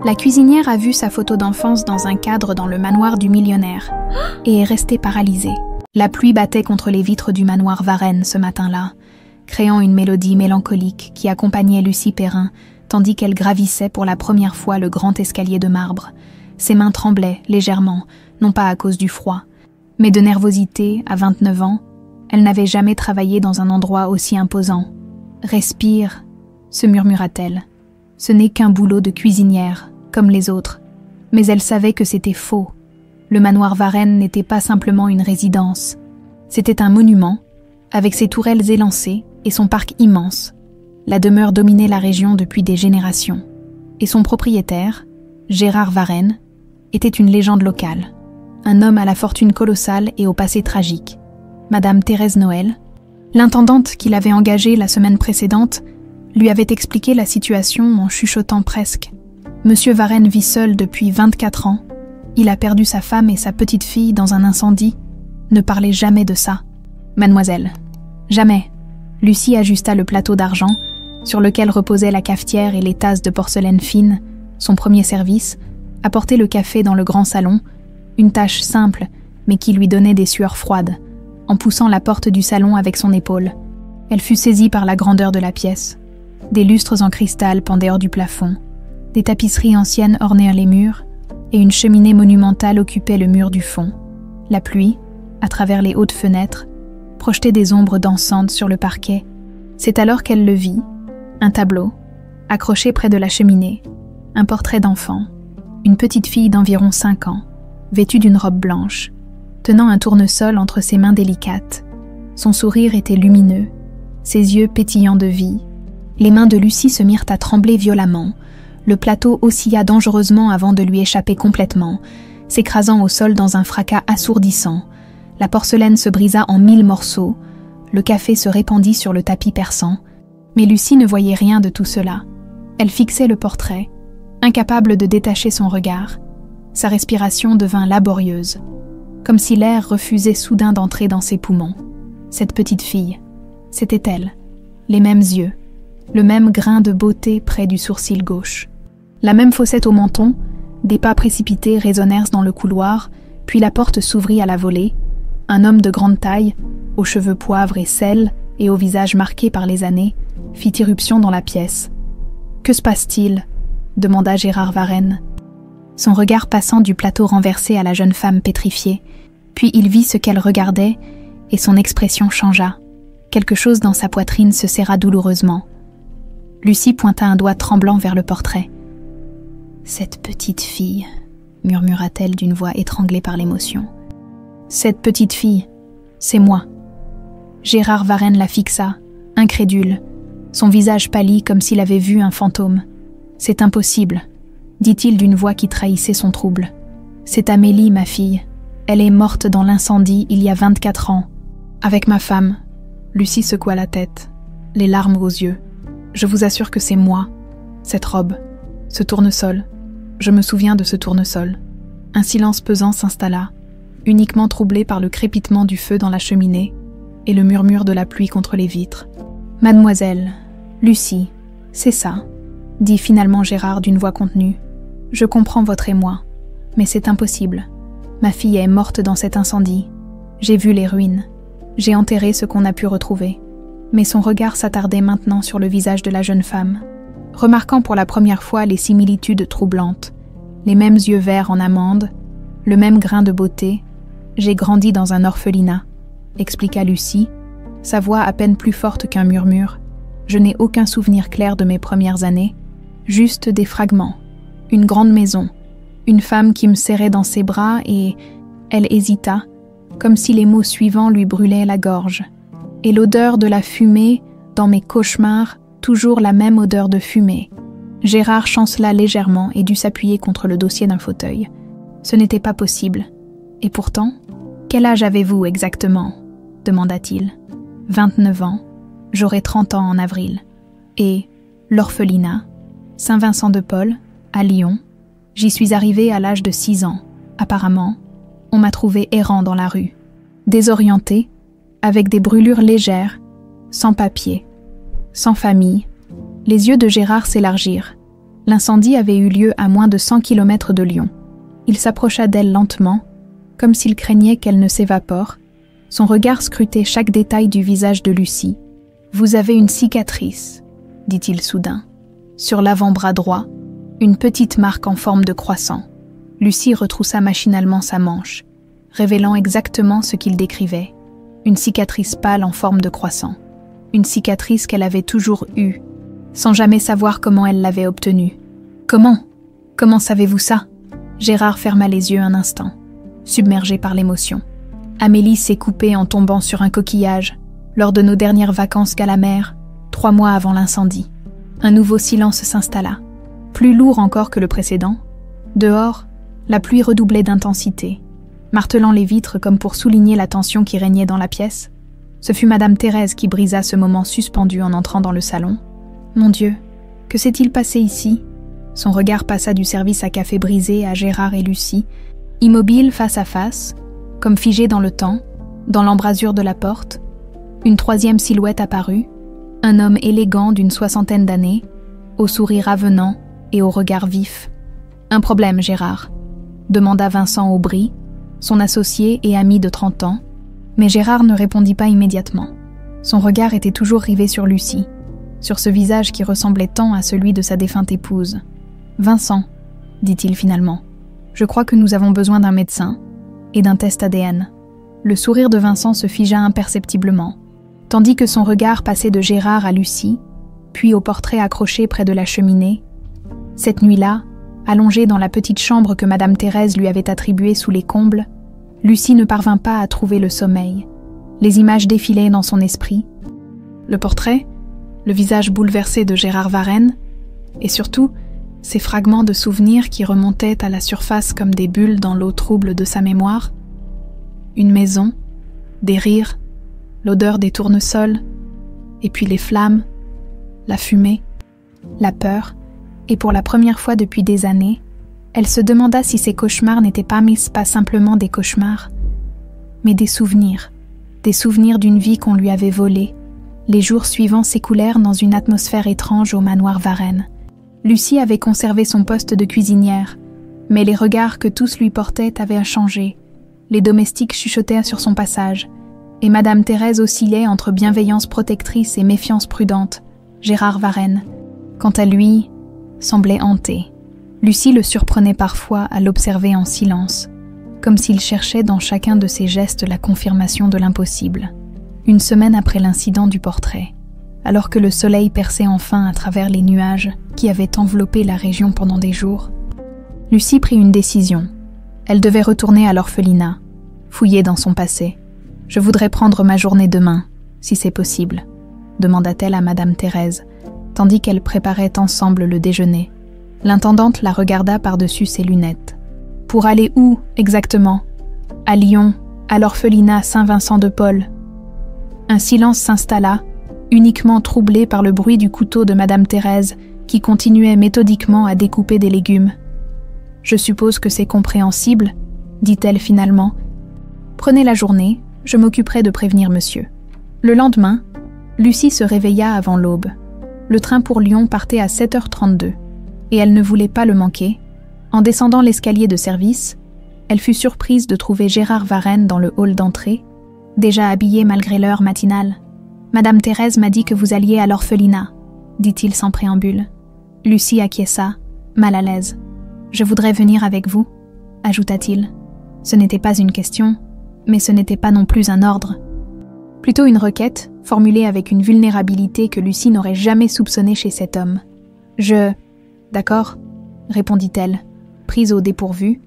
La cuisinière a vu sa photo d'enfance dans un cadre dans le manoir du millionnaire et est restée paralysée. La pluie battait contre les vitres du manoir Varenne ce matin-là, créant une mélodie mélancolique qui accompagnait Lucie Perrin tandis qu'elle gravissait pour la première fois le grand escalier de marbre. Ses mains tremblaient légèrement, non pas à cause du froid, mais de nervosité. À 29 ans, elle n'avait jamais travaillé dans un endroit aussi imposant. « Respire », se murmura-t-elle. « Ce n'est qu'un boulot de cuisinière, comme les autres. » Mais elle savait que c'était faux. Le manoir Varenne n'était pas simplement une résidence. C'était un monument, avec ses tourelles élancées et son parc immense. La demeure dominait la région depuis des générations. Et son propriétaire, Gérard Varenne, était une légende locale. Un homme à la fortune colossale et au passé tragique. Madame Thérèse Noël, l'intendante qu'il avait engagée la semaine précédente, lui avait expliqué la situation en chuchotant presque. Monsieur Varenne vit seul depuis 24 ans. Il a perdu sa femme et sa petite fille dans un incendie. Ne parlez jamais de ça. Mademoiselle. Jamais. Lucie ajusta le plateau d'argent, sur lequel reposaient la cafetière et les tasses de porcelaine fine, son premier service, apporter le café dans le grand salon, une tâche simple, mais qui lui donnait des sueurs froides, en poussant la porte du salon avec son épaule. Elle fut saisie par la grandeur de la pièce. Des lustres en cristal pendaient hors du plafond, des tapisseries anciennes ornaient les murs, et une cheminée monumentale occupait le mur du fond. La pluie, à travers les hautes fenêtres, projetait des ombres dansantes sur le parquet. C'est alors qu'elle le vit, un tableau, accroché près de la cheminée, un portrait d'enfant, une petite fille d'environ 5 ans, vêtue d'une robe blanche, tenant un tournesol entre ses mains délicates. Son sourire était lumineux, ses yeux pétillants de vie. Les mains de Lucie se mirent à trembler violemment. Le plateau oscilla dangereusement avant de lui échapper complètement, s'écrasant au sol dans un fracas assourdissant. La porcelaine se brisa en 1000 morceaux, le café se répandit sur le tapis persan, mais Lucie ne voyait rien de tout cela. Elle fixait le portrait, incapable de détacher son regard. Sa respiration devint laborieuse, comme si l'air refusait soudain d'entrer dans ses poumons. Cette petite fille, c'était elle, les mêmes yeux, le même grain de beauté près du sourcil gauche. La même fossette au menton, des pas précipités résonnèrent dans le couloir, puis la porte s'ouvrit à la volée. Un homme de grande taille, aux cheveux poivre et sel et au visage marqué par les années, fit irruption dans la pièce. « Que se passe-t-il » demanda Gérard Varenne. Son regard passant du plateau renversé à la jeune femme pétrifiée, puis il vit ce qu'elle regardait et son expression changea. Quelque chose dans sa poitrine se serra douloureusement. Lucie pointa un doigt tremblant vers le portrait. « Cette petite fille » murmura-t-elle d'une voix étranglée par l'émotion. « Cette petite fille, c'est moi. » Gérard Varenne la fixa, incrédule. Son visage pâlit comme s'il avait vu un fantôme. « C'est impossible, » dit-il d'une voix qui trahissait son trouble. « C'est Amélie, ma fille. Elle est morte dans l'incendie il y a 24 ans. Avec ma femme. » Lucie secoua la tête, les larmes aux yeux. « Je vous assure que c'est moi. Cette robe, ce tournesol. Je me souviens de ce tournesol. » Un silence pesant s'installa, uniquement troublé par le crépitement du feu dans la cheminée et le murmure de la pluie contre les vitres. « Mademoiselle, Lucie, c'est ça, » dit finalement Gérard d'une voix contenue. « Je comprends votre émoi, mais c'est impossible. Ma fille est morte dans cet incendie. J'ai vu les ruines. J'ai enterré ce qu'on a pu retrouver. » Mais son regard s'attardait maintenant sur le visage de la jeune femme, remarquant pour la première fois les similitudes troublantes, les mêmes yeux verts en amande, le même grain de beauté. « J'ai grandi dans un orphelinat », expliqua Lucie, sa voix à peine plus forte qu'un murmure. « Je n'ai aucun souvenir clair de mes premières années, juste des fragments. Une grande maison, une femme qui me serrait dans ses bras et... » Elle hésita, comme si les mots suivants lui brûlaient la gorge. « Et l'odeur de la fumée, dans mes cauchemars, toujours la même odeur de fumée. » Gérard chancela légèrement et dut s'appuyer contre le dossier d'un fauteuil. Ce n'était pas possible. Et pourtant, quel âge avez-vous exactement ? Demanda-t-il. 29 ans. J'aurai 30 ans en avril. Et l'orphelinat, Saint-Vincent-de-Paul, à Lyon. J'y suis arrivée à l'âge de 6 ans. Apparemment, on m'a trouvé errant dans la rue, désorienté, avec des brûlures légères, sans papier, sans famille. Les yeux de Gérard s'élargirent. L'incendie avait eu lieu à moins de 100 km de Lyon. Il s'approcha d'elle lentement, comme s'il craignait qu'elle ne s'évapore. Son regard scrutait chaque détail du visage de Lucie. « Vous avez une cicatrice, » dit-il soudain. Sur l'avant-bras droit, une petite marque en forme de croissant. Lucie retroussa machinalement sa manche, révélant exactement ce qu'il décrivait. Une cicatrice pâle en forme de croissant. Une cicatrice qu'elle avait toujours eue, sans jamais savoir comment elle l'avait obtenue. « Comment savez-vous ça ?» Gérard ferma les yeux un instant, submergé par l'émotion. « Amélie s'est coupée en tombant sur un coquillage, lors de nos dernières vacances à la mer, 3 mois avant l'incendie. » Un nouveau silence s'installa, plus lourd encore que le précédent. Dehors, la pluie redoublait d'intensité, martelant les vitres comme pour souligner la tension qui régnait dans la pièce. Ce fut Madame Thérèse qui brisa ce moment suspendu en entrant dans le salon. « Mon Dieu, que s'est-il passé ici ?» Son regard passa du service à café brisé à Gérard et Lucie, immobiles face à face, comme figés dans le temps, dans l'embrasure de la porte. Une troisième silhouette apparut, un homme élégant d'une 60aine d'années, au sourire avenant et au regard vif. « Un problème, Gérard ?» demanda Vincent Aubry, son associé et ami de 30 ans, mais Gérard ne répondit pas immédiatement. Son regard était toujours rivé sur Lucie, sur ce visage qui ressemblait tant à celui de sa défunte épouse. « Vincent, » dit-il finalement, « je crois que nous avons besoin d'un médecin et d'un test ADN. » Le sourire de Vincent se figea imperceptiblement, tandis que son regard passait de Gérard à Lucie, puis au portrait accroché près de la cheminée. Cette nuit-là, allongée dans la petite chambre que Madame Thérèse lui avait attribuée sous les combles, Lucie ne parvint pas à trouver le sommeil. Les images défilaient dans son esprit. Le portrait, le visage bouleversé de Gérard Varenne, et surtout, ces fragments de souvenirs qui remontaient à la surface comme des bulles dans l'eau trouble de sa mémoire. Une maison, des rires, l'odeur des tournesols, et puis les flammes, la fumée, la peur, et pour la première fois depuis des années, elle se demanda si ces cauchemars n'étaient pas simplement des cauchemars, mais des souvenirs d'une vie qu'on lui avait volée. Les jours suivants s'écoulèrent dans une atmosphère étrange au manoir Varenne. Lucie avait conservé son poste de cuisinière, mais les regards que tous lui portaient avaient changé. Les domestiques chuchotaient sur son passage, et Madame Thérèse oscillait entre bienveillance protectrice et méfiance prudente. Gérard Varenne, quant à lui, semblait hanté. Lucie le surprenait parfois à l'observer en silence, comme s'il cherchait dans chacun de ses gestes la confirmation de l'impossible. Une semaine après l'incident du portrait, alors que le soleil perçait enfin à travers les nuages qui avaient enveloppé la région pendant des jours, Lucie prit une décision. Elle devait retourner à l'orphelinat, fouiller dans son passé. « Je voudrais prendre ma journée demain, si c'est possible », demanda-t-elle à Madame Thérèse, tandis qu'elles préparaient ensemble le déjeuner. L'intendante la regarda par-dessus ses lunettes. « Pour aller où, exactement ?»« À Lyon, à l'orphelinat Saint-Vincent-de-Paul. » Un silence s'installa, uniquement troublé par le bruit du couteau de Madame Thérèse qui continuait méthodiquement à découper des légumes. « Je suppose que c'est compréhensible, » dit-elle finalement. « Prenez la journée, je m'occuperai de prévenir monsieur. » Le lendemain, Lucie se réveilla avant l'aube. Le train pour Lyon partait à 7h32, et elle ne voulait pas le manquer. En descendant l'escalier de service, elle fut surprise de trouver Gérard Varenne dans le hall d'entrée, déjà habillé malgré l'heure matinale. « Madame Thérèse m'a dit que vous alliez à l'orphelinat », dit-il sans préambule. Lucie acquiesça, mal à l'aise. « Je voudrais venir avec vous », ajouta-t-il. Ce n'était pas une question, mais ce n'était pas non plus un ordre. Plutôt une requête, formulée avec une vulnérabilité que Lucie n'aurait jamais soupçonnée chez cet homme. « D'accord », répondit-elle. Prise au dépourvu,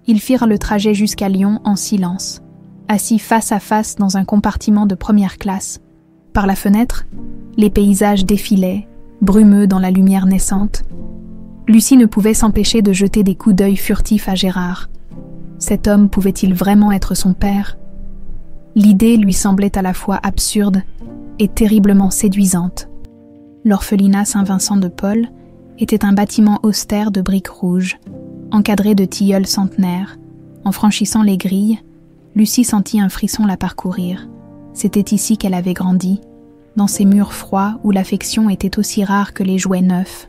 ils firent le trajet jusqu'à Lyon en silence, assis face à face dans un compartiment de première classe. Par la fenêtre, les paysages défilaient, brumeux dans la lumière naissante. Lucie ne pouvait s'empêcher de jeter des coups d'œil furtifs à Gérard. Cet homme pouvait-il vraiment être son père ? L'idée lui semblait à la fois absurde et terriblement séduisante. L'orphelinat Saint-Vincent-de-Paul était un bâtiment austère de briques rouges, encadré de tilleuls centenaires. En franchissant les grilles, Lucie sentit un frisson la parcourir. C'était ici qu'elle avait grandi, dans ces murs froids où l'affection était aussi rare que les jouets neufs.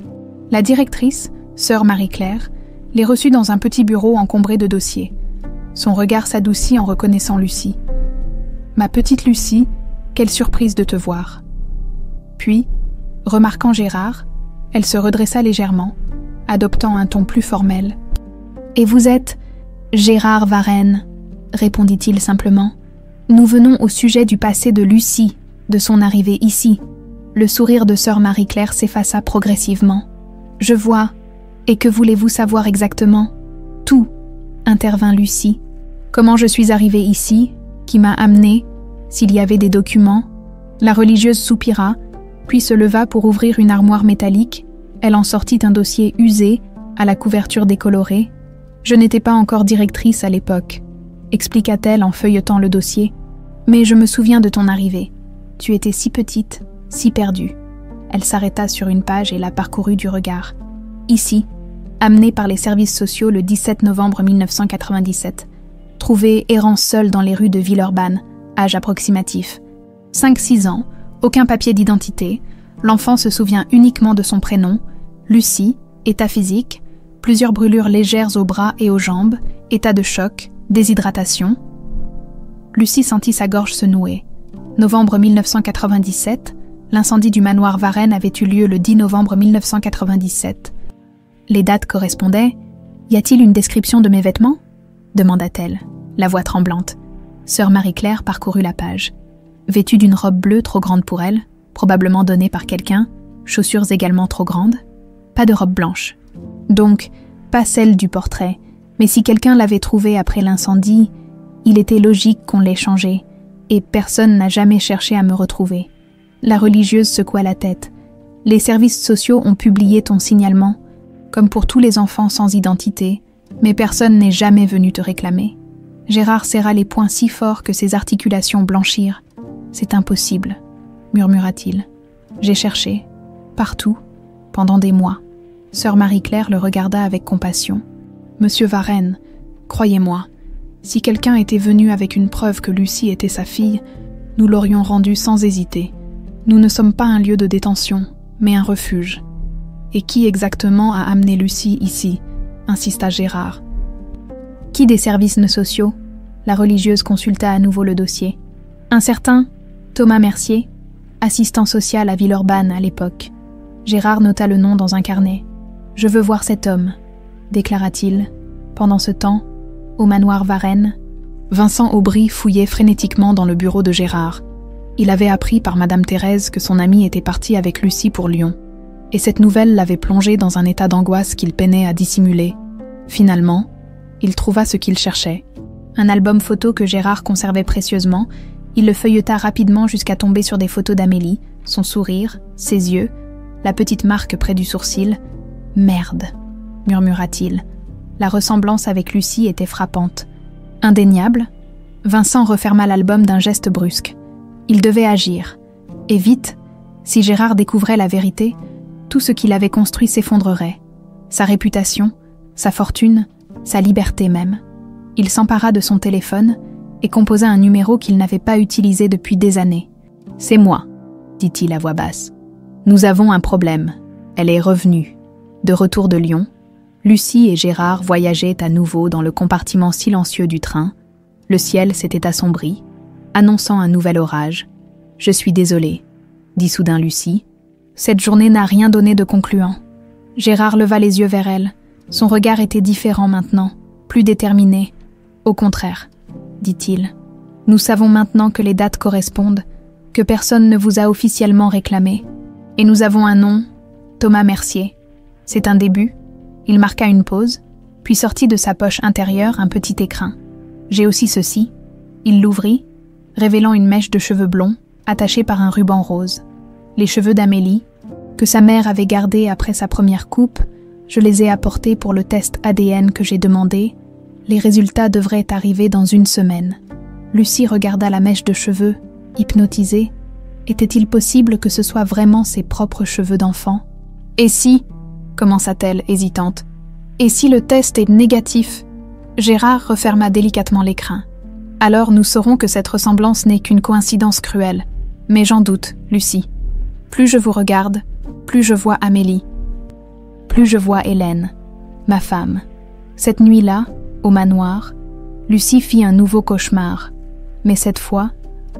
La directrice, Sœur Marie-Claire les reçut dans un petit bureau encombré de dossiers. Son regard s'adoucit en reconnaissant Lucie. « Ma petite Lucie, quelle surprise de te voir. » Puis, remarquant Gérard, elle se redressa légèrement, adoptant un ton plus formel. « Et vous êtes Gérard Varenne ?» répondit-il simplement. « Nous venons au sujet du passé de Lucie, de son arrivée ici. » Le sourire de sœur Marie-Claire s'effaça progressivement. « Je vois. Et que voulez-vous savoir exactement ?»« Tout, » intervint Lucie. « Comment je suis arrivée ici, qui m'a amenée, s'il y avait des documents. » La religieuse soupira, puis se leva pour ouvrir une armoire métallique. Elle en sortit un dossier usé, à la couverture décolorée. « Je n'étais pas encore directrice à l'époque, » expliqua-t-elle en feuilletant le dossier. « Mais je me souviens de ton arrivée. Tu étais si petite, si perdue. » Elle s'arrêta sur une page et la parcourut du regard. « Ici, amenée par les services sociaux le 17 novembre 1997. Trouvée errant seule dans les rues de Villeurbanne, âge approximatif. 5-6 ans, aucun papier d'identité. L'enfant se souvient uniquement de son prénom. Lucie, état physique, plusieurs brûlures légères aux bras et aux jambes, état de choc, déshydratation. » Lucie sentit sa gorge se nouer. Novembre 1997, l'incendie du manoir Varenne avait eu lieu le 10 novembre 1997. Les dates correspondaient. « Y a-t-il une description de mes vêtements ?» demanda-t-elle, la voix tremblante. Sœur Marie-Claire parcourut la page. Vêtue d'une robe bleue trop grande pour elle, probablement donnée par quelqu'un, chaussures également trop grandes, pas de robe blanche. Donc, pas celle du portrait, mais si quelqu'un l'avait trouvée après l'incendie, il était logique qu'on l'ait changée, et personne n'a jamais cherché à me retrouver. La religieuse secoua la tête. Les services sociaux ont publié ton signalement, comme pour tous les enfants sans identité, mais personne n'est jamais venu te réclamer. Gérard serra les poings si fort que ses articulations blanchirent. « C'est impossible, » murmura-t-il. « J'ai cherché, partout, pendant des mois. » Sœur Marie-Claire le regarda avec compassion. « Monsieur Varenne, croyez-moi, si quelqu'un était venu avec une preuve que Lucie était sa fille, nous l'aurions rendue sans hésiter. Nous ne sommes pas un lieu de détention, mais un refuge. » « Et qui exactement a amené Lucie ici ?» insista Gérard. « Qui des services sociaux ?» La religieuse consulta à nouveau le dossier. « Un certain Thomas Mercier, assistant social à Villeurbanne à l'époque. » Gérard nota le nom dans un carnet. « Je veux voir cet homme, » déclara-t-il. Pendant ce temps, au manoir Varenne, Vincent Aubry fouillait frénétiquement dans le bureau de Gérard. Il avait appris par Madame Thérèse que son ami était parti avec Lucie pour Lyon. Et cette nouvelle l'avait plongé dans un état d'angoisse qu'il peinait à dissimuler. Finalement, il trouva ce qu'il cherchait. Un album photo que Gérard conservait précieusement, il le feuilleta rapidement jusqu'à tomber sur des photos d'Amélie, son sourire, ses yeux, la petite marque près du sourcil. « Merde !» murmura-t-il. La ressemblance avec Lucie était frappante. Indéniable, Vincent referma l'album d'un geste brusque. Il devait agir. Et vite, si Gérard découvrait la vérité, tout ce qu'il avait construit s'effondrerait. Sa réputation, sa fortune, sa liberté même. Il s'empara de son téléphone et composa un numéro qu'il n'avait pas utilisé depuis des années. « C'est moi, » dit-il à voix basse. « Nous avons un problème. Elle est revenue. » De retour de Lyon, Lucie et Gérard voyageaient à nouveau dans le compartiment silencieux du train. Le ciel s'était assombri, annonçant un nouvel orage. « Je suis désolée, » dit soudain Lucie. Cette journée n'a rien donné de concluant. Gérard leva les yeux vers elle. Son regard était différent maintenant, plus déterminé. « Au contraire, » dit-il. « Nous savons maintenant que les dates correspondent, que personne ne vous a officiellement réclamé. Et nous avons un nom, Thomas Mercier. C'est un début. » Il marqua une pause, puis sortit de sa poche intérieure un petit écrin. « J'ai aussi ceci. » Il l'ouvrit, révélant une mèche de cheveux blonds, attachée par un ruban rose. Les cheveux d'Amélie, que sa mère avait gardés après sa première coupe, je les ai apportés pour le test ADN que j'ai demandé. Les résultats devraient arriver dans 1 semaine. Lucie regarda la mèche de cheveux, hypnotisée. Était-il possible que ce soit vraiment ses propres cheveux d'enfant ? « Et si » commença-t-elle, hésitante. « Et si le test est négatif ?» Gérard referma délicatement l'écrin. « Alors nous saurons que cette ressemblance n'est qu'une coïncidence cruelle. Mais j'en doute, Lucie. Plus je vous regarde, plus je vois Amélie. » plus je vois Hélène, ma femme. Cette nuit-là, au manoir, Lucie fit un nouveau cauchemar, mais cette fois,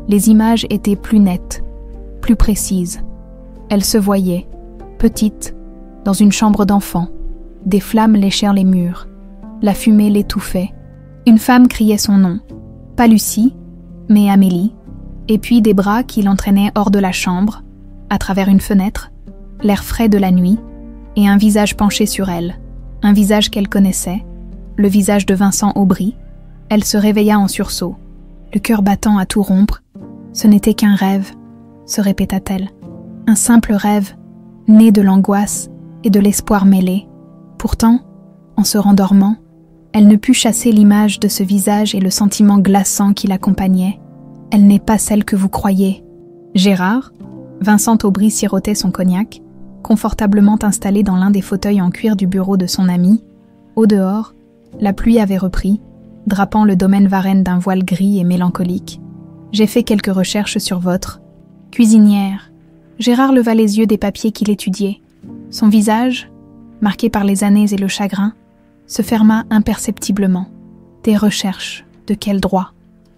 les images étaient plus nettes, plus précises. Elle se voyait, petite, dans une chambre d'enfant. Des flammes léchèrent les murs. La fumée l'étouffait. Une femme criait son nom. Pas Lucie, mais Amélie. Et puis des bras qui l'entraînaient hors de la chambre, à travers une fenêtre, l'air frais de la nuit, et un visage penché sur elle. Un visage qu'elle connaissait, le visage de Vincent Aubry. Elle se réveilla en sursaut, le cœur battant à tout rompre. Ce n'était qu'un rêve, se répéta-t-elle. Un simple rêve, né de l'angoisse et de l'espoir mêlés. Pourtant, en se rendormant, elle ne put chasser l'image de ce visage et le sentiment glaçant qui l'accompagnait. Elle n'est pas celle que vous croyez. Gérard, Vincent Aubry sirotait son cognac, confortablement installé dans l'un des fauteuils en cuir du bureau de son ami. Au dehors, la pluie avait repris, drapant le domaine Varenne d'un voile gris et mélancolique. J'ai fait quelques recherches sur votre cuisinière. Gérard leva les yeux des papiers qu'il étudiait. Son visage, marqué par les années et le chagrin, se ferma imperceptiblement. Des recherches, de quel droit?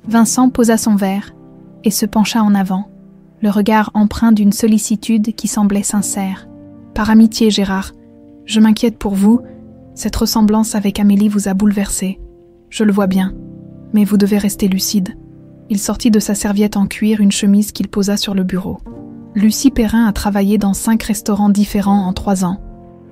Vincent posa son verre et se pencha en avant, le regard empreint d'une sollicitude qui semblait sincère. Par amitié, Gérard, je m'inquiète pour vous. Cette ressemblance avec Amélie vous a bouleversé. Je le vois bien, mais vous devez rester lucide. Il sortit de sa serviette en cuir une chemise qu'il posa sur le bureau. Lucie Perrin a travaillé dans 5 restaurants différents en 3 ans.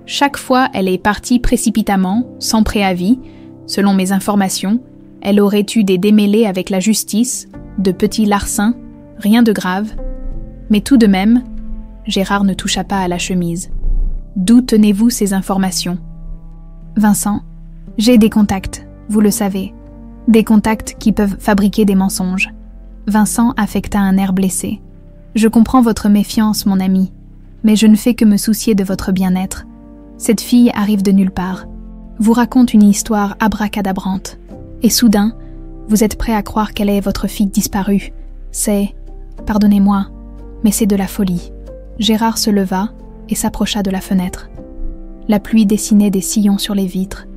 Chaque fois, elle est partie précipitamment, sans préavis. Selon mes informations, elle aurait eu des démêlés avec la justice, de petits larcins, rien de grave. Mais tout de même, Gérard ne toucha pas à la chemise. D'où tenez-vous ces informations? Vincent, j'ai des contacts, vous le savez. Des contacts qui peuvent fabriquer des mensonges. Vincent affecta un air blessé. Je comprends votre méfiance, mon ami, mais je ne fais que me soucier de votre bien-être. Cette fille arrive de nulle part, vous raconte une histoire abracadabrante, et soudain, vous êtes prêt à croire qu'elle est votre fille disparue. C'est, pardonnez-moi, mais c'est de la folie. Gérard se leva et s'approcha de la fenêtre. La pluie dessinait des sillons sur les vitres.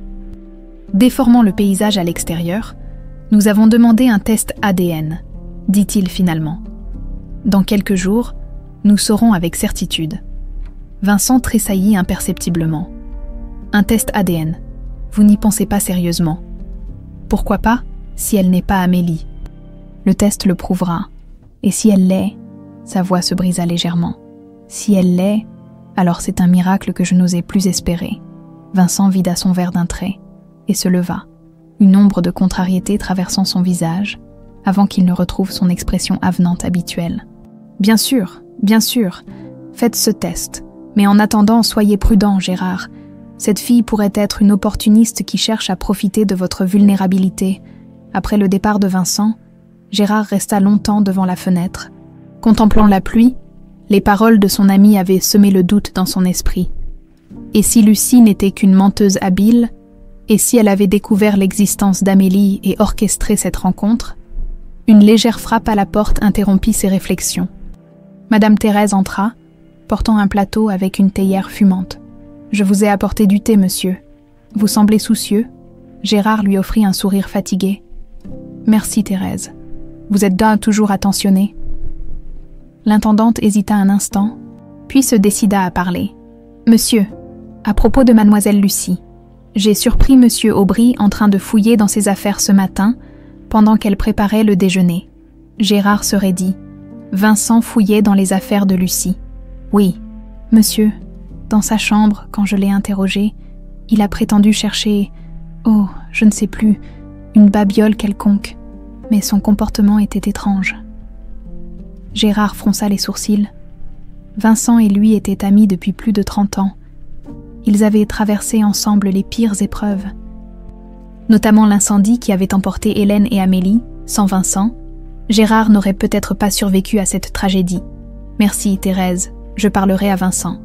Déformant le paysage à l'extérieur, nous avons demandé un test ADN, dit-il finalement. Dans quelques jours, nous saurons avec certitude. Vincent tressaillit imperceptiblement. Un test ADN. Vous n'y pensez pas sérieusement. Pourquoi pas, si elle n'est pas Amélie? Le test le prouvera. Et si elle l'est, sa voix se brisa légèrement. Si elle l'est, alors c'est un miracle que je n'osais plus espérer. Vincent vida son verre d'un trait et se leva, une ombre de contrariété traversant son visage, avant qu'il ne retrouve son expression avenante habituelle. Bien sûr, faites ce test. Mais en attendant, soyez prudent, Gérard. Cette fille pourrait être une opportuniste qui cherche à profiter de votre vulnérabilité. Après le départ de Vincent, Gérard resta longtemps devant la fenêtre. Contemplant la pluie, les paroles de son ami avaient semé le doute dans son esprit. Et si Lucie n'était qu'une menteuse habile, et si elle avait découvert l'existence d'Amélie et orchestré cette rencontre? Une légère frappe à la porte interrompit ses réflexions. Madame Thérèse entra, portant un plateau avec une théière fumante. « Je vous ai apporté du thé, monsieur. Vous semblez soucieux ?» Gérard lui offrit un sourire fatigué. « Merci, Thérèse. Vous êtes toujours attentionnée. » L'intendante hésita un instant, puis se décida à parler. « Monsieur, à propos de mademoiselle Lucie, j'ai surpris monsieur Aubry en train de fouiller dans ses affaires ce matin, pendant qu'elle préparait le déjeuner. » Gérard se raidit. Vincent fouillait dans les affaires de Lucie. « Oui, monsieur, dans sa chambre, quand je l'ai interrogé, il a prétendu chercher, oh, je ne sais plus, une babiole quelconque, mais son comportement était étrange. » Gérard fronça les sourcils. Vincent et lui étaient amis depuis plus de 30 ans. Ils avaient traversé ensemble les pires épreuves, notamment l'incendie qui avait emporté Hélène et Amélie. Sans Vincent, Gérard n'aurait peut-être pas survécu à cette tragédie. « Merci, Thérèse, je parlerai à Vincent. »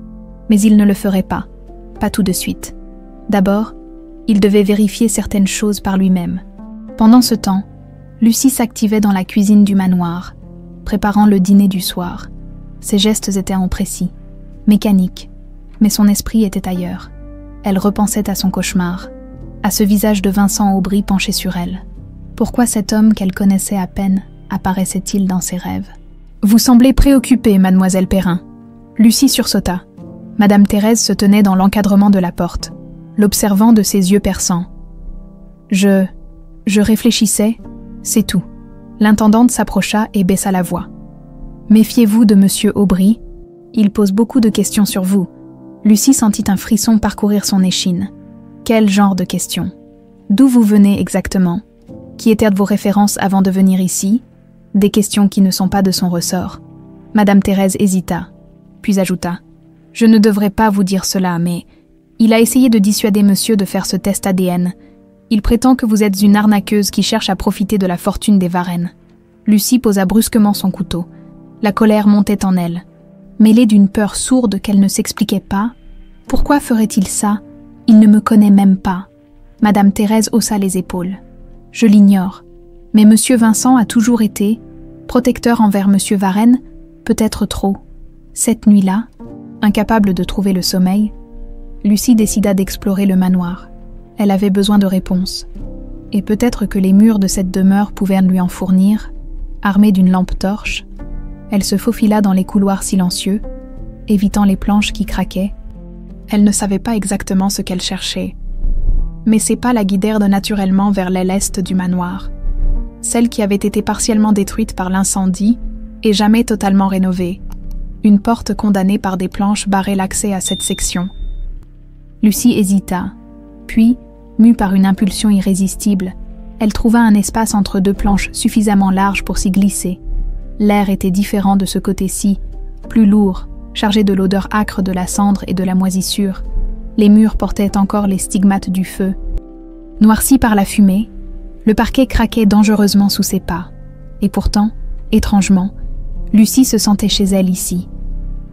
Mais il ne le ferait pas tout de suite. D'abord, il devait vérifier certaines choses par lui-même. Pendant ce temps, Lucie s'activait dans la cuisine du manoir, préparant le dîner du soir. Ses gestes étaient imprécis, mécaniques, mais son esprit était ailleurs. Elle repensait à son cauchemar, à ce visage de Vincent Aubry penché sur elle. Pourquoi cet homme qu'elle connaissait à peine apparaissait-il dans ses rêves? « Vous semblez préoccupée, mademoiselle Perrin. » Lucie sursauta. Madame Thérèse se tenait dans l'encadrement de la porte, l'observant de ses yeux perçants. « Je réfléchissais, c'est tout. » L'intendante s'approcha et baissa la voix. « Méfiez-vous de monsieur Aubry. Il pose beaucoup de questions sur vous. » Lucie sentit un frisson parcourir son échine. Quel genre de questions? D'où vous venez exactement? Qui étaient vos références avant de venir ici? Des questions qui ne sont pas de son ressort. Madame Thérèse hésita, puis ajouta. Je ne devrais pas vous dire cela, mais il a essayé de dissuader monsieur de faire ce test ADN. Il prétend que vous êtes une arnaqueuse qui cherche à profiter de la fortune des Varenne. Lucie posa brusquement son couteau. La colère montait en elle. Mêlée d'une peur sourde qu'elle ne s'expliquait pas. Pourquoi ferait-il ça? Il ne me connaît même pas. Madame Thérèse haussa les épaules. Je l'ignore, mais monsieur Vincent a toujours été protecteur envers monsieur Varenne, peut-être trop. Cette nuit-là, incapable de trouver le sommeil, Lucie décida d'explorer le manoir. Elle avait besoin de réponses. Et peut-être que les murs de cette demeure pouvaient lui en fournir, armée d'une lampe torche. Elle se faufila dans les couloirs silencieux, évitant les planches qui craquaient. Elle ne savait pas exactement ce qu'elle cherchait. Mais ses pas la guidèrent naturellement vers l'aile est du manoir, celle qui avait été partiellement détruite par l'incendie et jamais totalement rénovée. Une porte condamnée par des planches barrait l'accès à cette section. Lucie hésita, puis, mue par une impulsion irrésistible, elle trouva un espace entre deux planches suffisamment larges pour s'y glisser. L'air était différent de ce côté-ci, plus lourd, chargé de l'odeur âcre de la cendre et de la moisissure. Les murs portaient encore les stigmates du feu. Noirci par la fumée, le parquet craquait dangereusement sous ses pas. Et pourtant, étrangement, Lucie se sentait chez elle ici,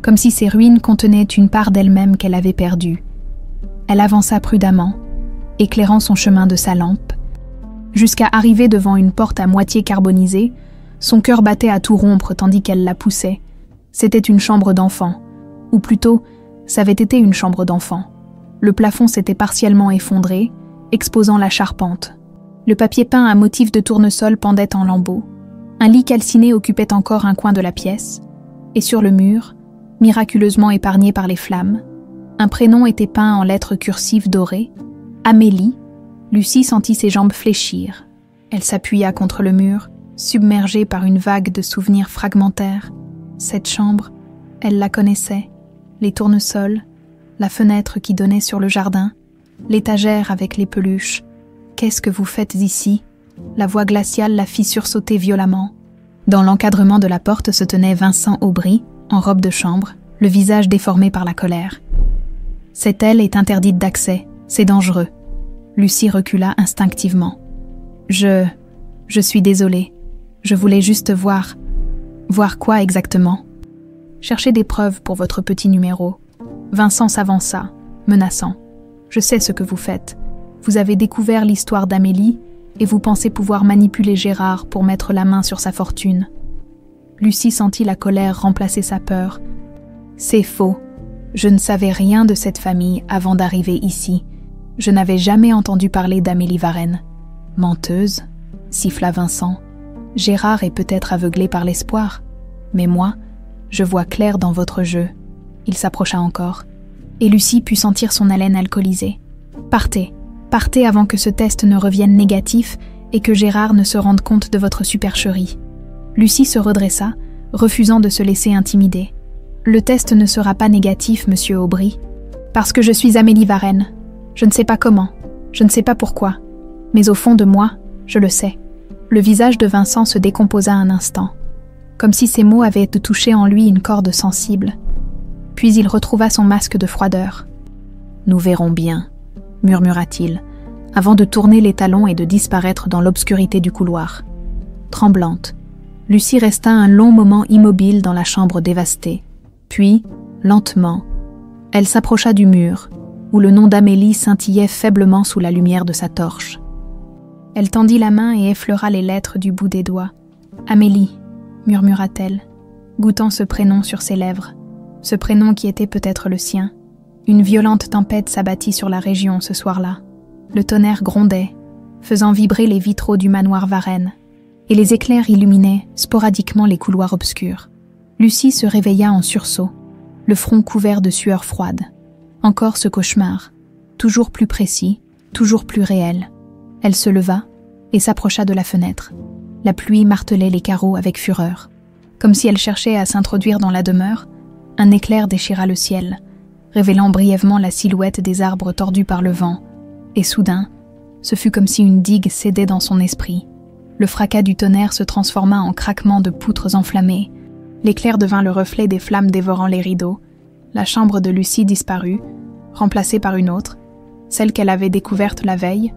comme si ces ruines contenaient une part d'elle-même qu'elle avait perdue. Elle avança prudemment, éclairant son chemin de sa lampe, jusqu'à arriver devant une porte à moitié carbonisée. Son cœur battait à tout rompre tandis qu'elle la poussait. C'était une chambre d'enfant, ou plutôt, ça avait été une chambre d'enfant. Le plafond s'était partiellement effondré, exposant la charpente. Le papier peint à motif de tournesol pendait en lambeaux. Un lit calciné occupait encore un coin de la pièce, et sur le mur, miraculeusement épargné par les flammes, un prénom était peint en lettres cursives dorées. Amélie. Lucie sentit ses jambes fléchir. Elle s'appuya contre le mur, submergée par une vague de souvenirs fragmentaires. Cette chambre, elle la connaissait. Les tournesols, la fenêtre qui donnait sur le jardin, l'étagère avec les peluches. « Qu'est-ce que vous faites ici ?» La voix glaciale la fit sursauter violemment. Dans l'encadrement de la porte se tenait Vincent Aubry, en robe de chambre, le visage déformé par la colère. « Cette aile est interdite d'accès, c'est dangereux. » Lucie recula instinctivement. « Je suis désolée. Je voulais juste voir. » « Voir quoi exactement ?»« Chercher des preuves pour votre petit numéro. » Vincent s'avança, menaçant. « Je sais ce que vous faites. Vous avez découvert l'histoire d'Amélie et vous pensez pouvoir manipuler Gérard pour mettre la main sur sa fortune. » Lucie sentit la colère remplacer sa peur. « C'est faux. Je ne savais rien de cette famille avant d'arriver ici. Je n'avais jamais entendu parler d'Amélie Varenne. »« Menteuse » siffla Vincent. « Gérard est peut-être aveuglé par l'espoir, mais moi, je vois clair dans votre jeu. » Il s'approcha encore, et Lucie put sentir son haleine alcoolisée. « Partez, partez avant que ce test ne revienne négatif et que Gérard ne se rende compte de votre supercherie. » Lucie se redressa, refusant de se laisser intimider. « Le test ne sera pas négatif, monsieur Aubry, parce que je suis Amélie Varenne. Je ne sais pas comment, je ne sais pas pourquoi, mais au fond de moi, je le sais. » Le visage de Vincent se décomposa un instant, comme si ces mots avaient touché en lui une corde sensible. Puis il retrouva son masque de froideur. « Nous verrons bien, » murmura-t-il, avant de tourner les talons et de disparaître dans l'obscurité du couloir. Tremblante, Lucie resta un long moment immobile dans la chambre dévastée. Puis, lentement, elle s'approcha du mur, où le nom d'Amélie scintillait faiblement sous la lumière de sa torche. Elle tendit la main et effleura les lettres du bout des doigts. « Amélie » murmura-t-elle, goûtant ce prénom sur ses lèvres, ce prénom qui était peut-être le sien. Une violente tempête s'abattit sur la région ce soir-là. Le tonnerre grondait, faisant vibrer les vitraux du manoir Varenne, et les éclairs illuminaient sporadiquement les couloirs obscurs. Lucie se réveilla en sursaut, le front couvert de sueur froide. Encore ce cauchemar, toujours plus précis, toujours plus réel. Elle se leva et s'approcha de la fenêtre. La pluie martelait les carreaux avec fureur. Comme si elle cherchait à s'introduire dans la demeure, un éclair déchira le ciel, révélant brièvement la silhouette des arbres tordus par le vent, et soudain, ce fut comme si une digue cédait dans son esprit. Le fracas du tonnerre se transforma en craquement de poutres enflammées. L'éclair devint le reflet des flammes dévorant les rideaux. La chambre de Lucie disparut, remplacée par une autre, celle qu'elle avait découverte la veille,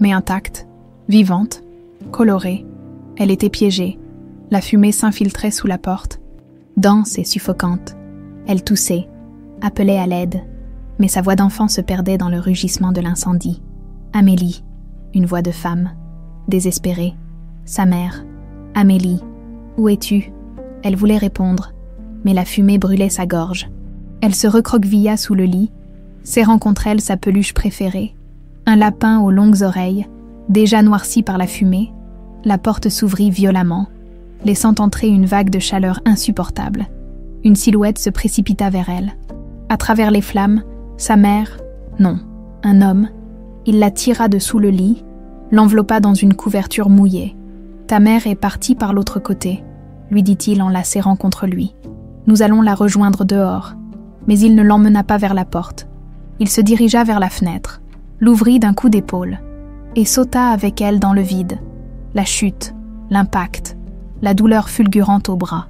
mais intacte, vivante, colorée. Elle était piégée. La fumée s'infiltrait sous la porte, dense et suffocante. Elle toussait, appelait à l'aide, mais sa voix d'enfant se perdait dans le rugissement de l'incendie. Amélie, une voix de femme, désespérée. Sa mère, Amélie, où es-tu? Elle voulait répondre, mais la fumée brûlait sa gorge. Elle se recroquevilla sous le lit, serrant contre elle sa peluche préférée, un lapin aux longues oreilles, déjà noirci par la fumée. La porte s'ouvrit violemment, laissant entrer une vague de chaleur insupportable. Une silhouette se précipita vers elle. À travers les flammes, sa mère, non, un homme, il la tira de sous le lit, l'enveloppa dans une couverture mouillée. « Ta mère est partie par l'autre côté », lui dit-il en la serrant contre lui. « Nous allons la rejoindre dehors. » Mais il ne l'emmena pas vers la porte. Il se dirigea vers la fenêtre, l'ouvrit d'un coup d'épaule, et sauta avec elle dans le vide. La chute, l'impact, la douleur fulgurante au bras.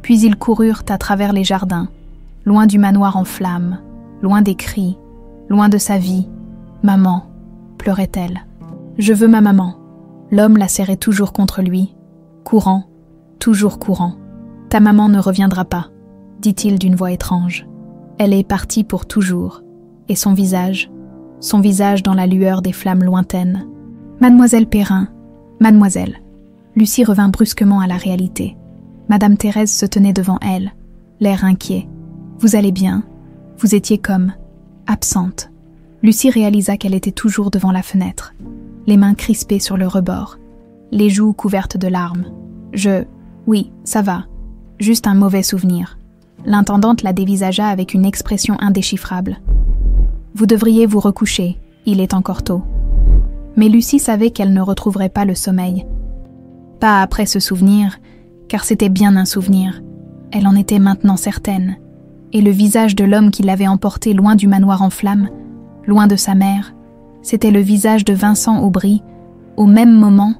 Puis ils coururent à travers les jardins, loin du manoir en flammes, loin des cris, loin de sa vie. « Maman », pleurait-elle. « Je veux ma maman. » L'homme la serrait toujours contre lui, courant, toujours courant. « Ta maman ne reviendra pas, » dit-il d'une voix étrange. Elle est partie pour toujours, et son visage dans la lueur des flammes lointaines. « Mademoiselle Perrin, mademoiselle. » Lucie revint brusquement à la réalité. Madame Thérèse se tenait devant elle, l'air inquiet. « Vous allez bien? Vous étiez comme absente. » Lucie réalisa qu'elle était toujours devant la fenêtre, les mains crispées sur le rebord, les joues couvertes de larmes. « Oui, ça va. Juste un mauvais souvenir. » L'intendante la dévisagea avec une expression indéchiffrable. « Vous devriez vous recoucher, il est encore tôt. » Mais Lucie savait qu'elle ne retrouverait pas le sommeil. Pas après ce souvenir, car c'était bien un souvenir. Elle en était maintenant certaine. Et le visage de l'homme qui l'avait emporté loin du manoir en flammes, loin de sa mère, c'était le visage de Vincent Aubry, au même moment,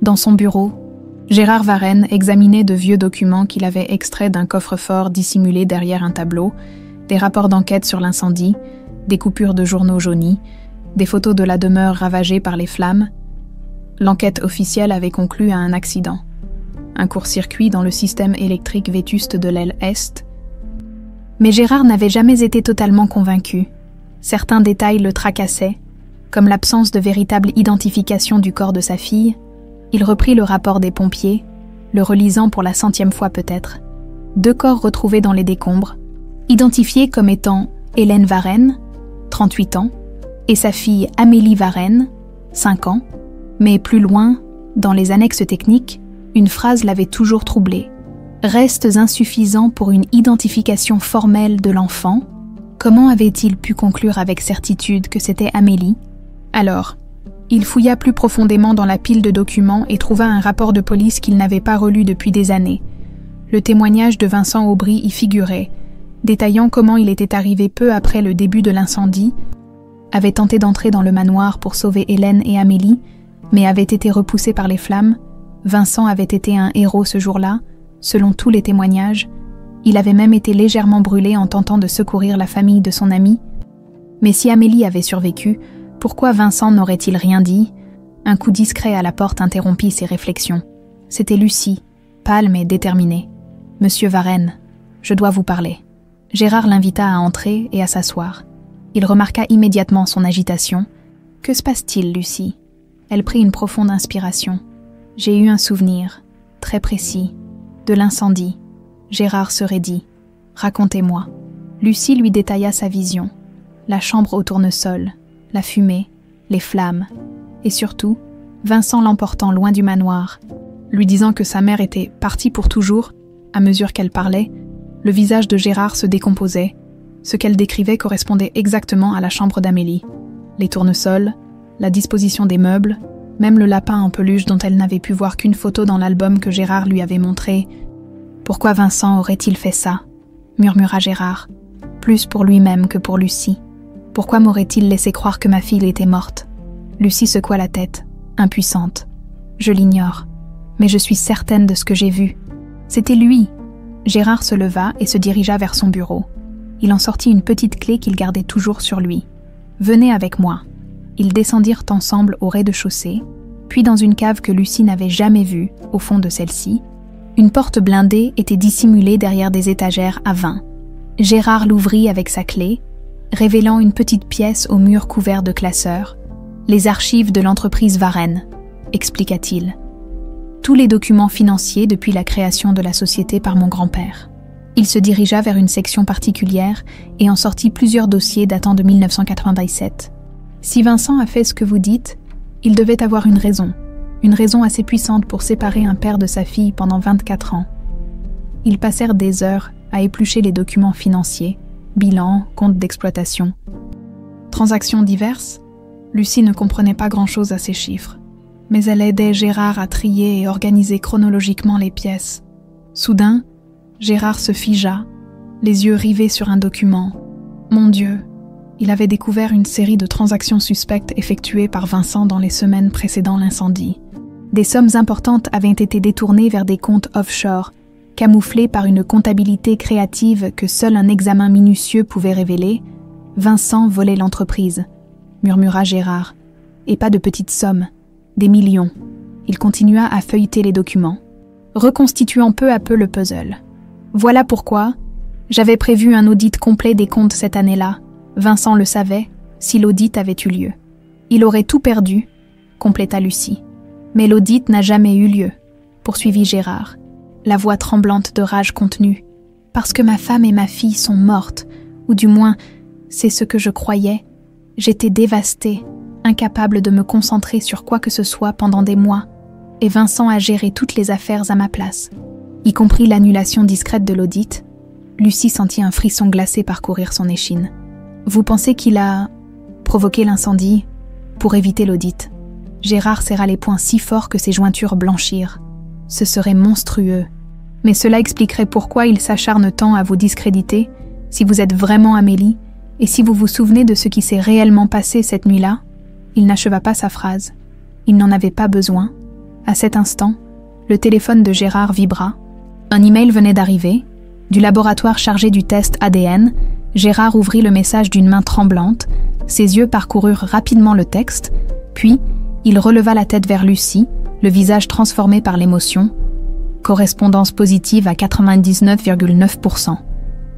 dans son bureau. Gérard Varenne examinait de vieux documents qu'il avait extraits d'un coffre-fort dissimulé derrière un tableau, des rapports d'enquête sur l'incendie, des coupures de journaux jaunis, des photos de la demeure ravagée par les flammes. L'enquête officielle avait conclu à un accident. Un court-circuit dans le système électrique vétuste de l'aile Est. Mais Gérard n'avait jamais été totalement convaincu. Certains détails le tracassaient, comme l'absence de véritable identification du corps de sa fille. Il reprit le rapport des pompiers, le relisant pour la 100e fois peut-être. 2 corps retrouvés dans les décombres, identifiés comme étant Hélène Varenne, 38 ans, et sa fille Amélie Varenne, 5 ans. Mais plus loin, dans les annexes techniques, une phrase l'avait toujours troublé. « Restes insuffisants pour une identification formelle de l'enfant ?» Comment avait-il pu conclure avec certitude que c'était Amélie? Alors, il fouilla plus profondément dans la pile de documents et trouva un rapport de police qu'il n'avait pas relu depuis des années. Le témoignage de Vincent Aubry y figurait, détaillant comment il était arrivé peu après le début de l'incendie, avait tenté d'entrer dans le manoir pour sauver Hélène et Amélie, mais avait été repoussé par les flammes. Vincent avait été un héros ce jour-là, selon tous les témoignages. Il avait même été légèrement brûlé en tentant de secourir la famille de son ami. Mais si Amélie avait survécu, pourquoi Vincent n'aurait-il rien dit? Un coup discret à la porte interrompit ses réflexions. C'était Lucie, pâle mais déterminée. « Monsieur Varenne, je dois vous parler. » Gérard l'invita à entrer et à s'asseoir. Il remarqua immédiatement son agitation. « Que se passe-t-il, Lucie ?» Elle prit une profonde inspiration. « J'ai eu un souvenir, très précis, de l'incendie. » Gérard se raidit. « Racontez-moi. » Lucie lui détailla sa vision. la chambre au tournesol, la fumée, les flammes, et surtout, Vincent l'emportant loin du manoir, lui disant que sa mère était partie pour toujours. À mesure qu'elle parlait, le visage de Gérard se décomposait. Ce qu'elle décrivait correspondait exactement à la chambre d'Amélie. Les tournesols, la disposition des meubles, même le lapin en peluche dont elle n'avait pu voir qu'une photo dans l'album que Gérard lui avait montré. « Pourquoi Vincent aurait-il fait ça ?» murmura Gérard, plus pour lui-même que pour Lucie. « Pourquoi m'aurait-il laissé croire que ma fille était morte ?» Lucie secoua la tête, impuissante. « Je l'ignore, mais je suis certaine de ce que j'ai vu. C'était lui. » Gérard se leva et se dirigea vers son bureau. Il en sortit une petite clé qu'il gardait toujours sur lui. « Venez avec moi. » Ils descendirent ensemble au rez-de-chaussée, puis dans une cave que Lucie n'avait jamais vue, au fond de celle-ci, une porte blindée était dissimulée derrière des étagères à vin. Gérard l'ouvrit avec sa clé, révélant une petite pièce au mur couvert de classeurs. « Les archives de l'entreprise Varenne », expliqua-t-il. « Tous les documents financiers depuis la création de la société par mon grand-père. » Il se dirigea vers une section particulière et en sortit plusieurs dossiers datant de 1997. Si Vincent a fait ce que vous dites, il devait avoir une raison assez puissante pour séparer un père de sa fille pendant 24 ans. Ils passèrent des heures à éplucher les documents financiers, bilans, comptes d'exploitation. Transactions diverses, Lucie ne comprenait pas grand-chose à ces chiffres, mais elle aidait Gérard à trier et organiser chronologiquement les pièces. Soudain, Gérard se figea, les yeux rivés sur un document. Mon Dieu! Il avait découvert une série de transactions suspectes effectuées par Vincent dans les semaines précédant l'incendie. Des sommes importantes avaient été détournées vers des comptes offshore, camouflés par une comptabilité créative que seul un examen minutieux pouvait révéler. Vincent volait l'entreprise, murmura Gérard. Et pas de petites sommes, des millions. Il continua à feuilleter les documents, reconstituant peu à peu le puzzle. Voilà pourquoi j'avais prévu un audit complet des comptes cette année-là. Vincent le savait, si l'audit avait eu lieu. Il aurait tout perdu, compléta Lucie. Mais l'audit n'a jamais eu lieu, poursuivit Gérard, la voix tremblante de rage contenue. Parce que ma femme et ma fille sont mortes, ou du moins, c'est ce que je croyais. J'étais dévastée, incapable de me concentrer sur quoi que ce soit pendant des mois, et Vincent a géré toutes les affaires à ma place, y compris l'annulation discrète de l'audit. Lucie sentit un frisson glacé parcourir son échine. Vous pensez qu'il a provoqué l'incendie pour éviter l'audit? Gérard serra les poings si fort que ses jointures blanchirent. Ce serait monstrueux. Mais cela expliquerait pourquoi il s'acharne tant à vous discréditer, si vous êtes vraiment Amélie, et si vous vous souvenez de ce qui s'est réellement passé cette nuit-là. Il n'acheva pas sa phrase. Il n'en avait pas besoin. À cet instant, le téléphone de Gérard vibra. Un email venait d'arriver. Du laboratoire chargé du test ADN, Gérard ouvrit le message d'une main tremblante, ses yeux parcoururent rapidement le texte, puis il releva la tête vers Lucie, le visage transformé par l'émotion. « Correspondance positive à 99,9%,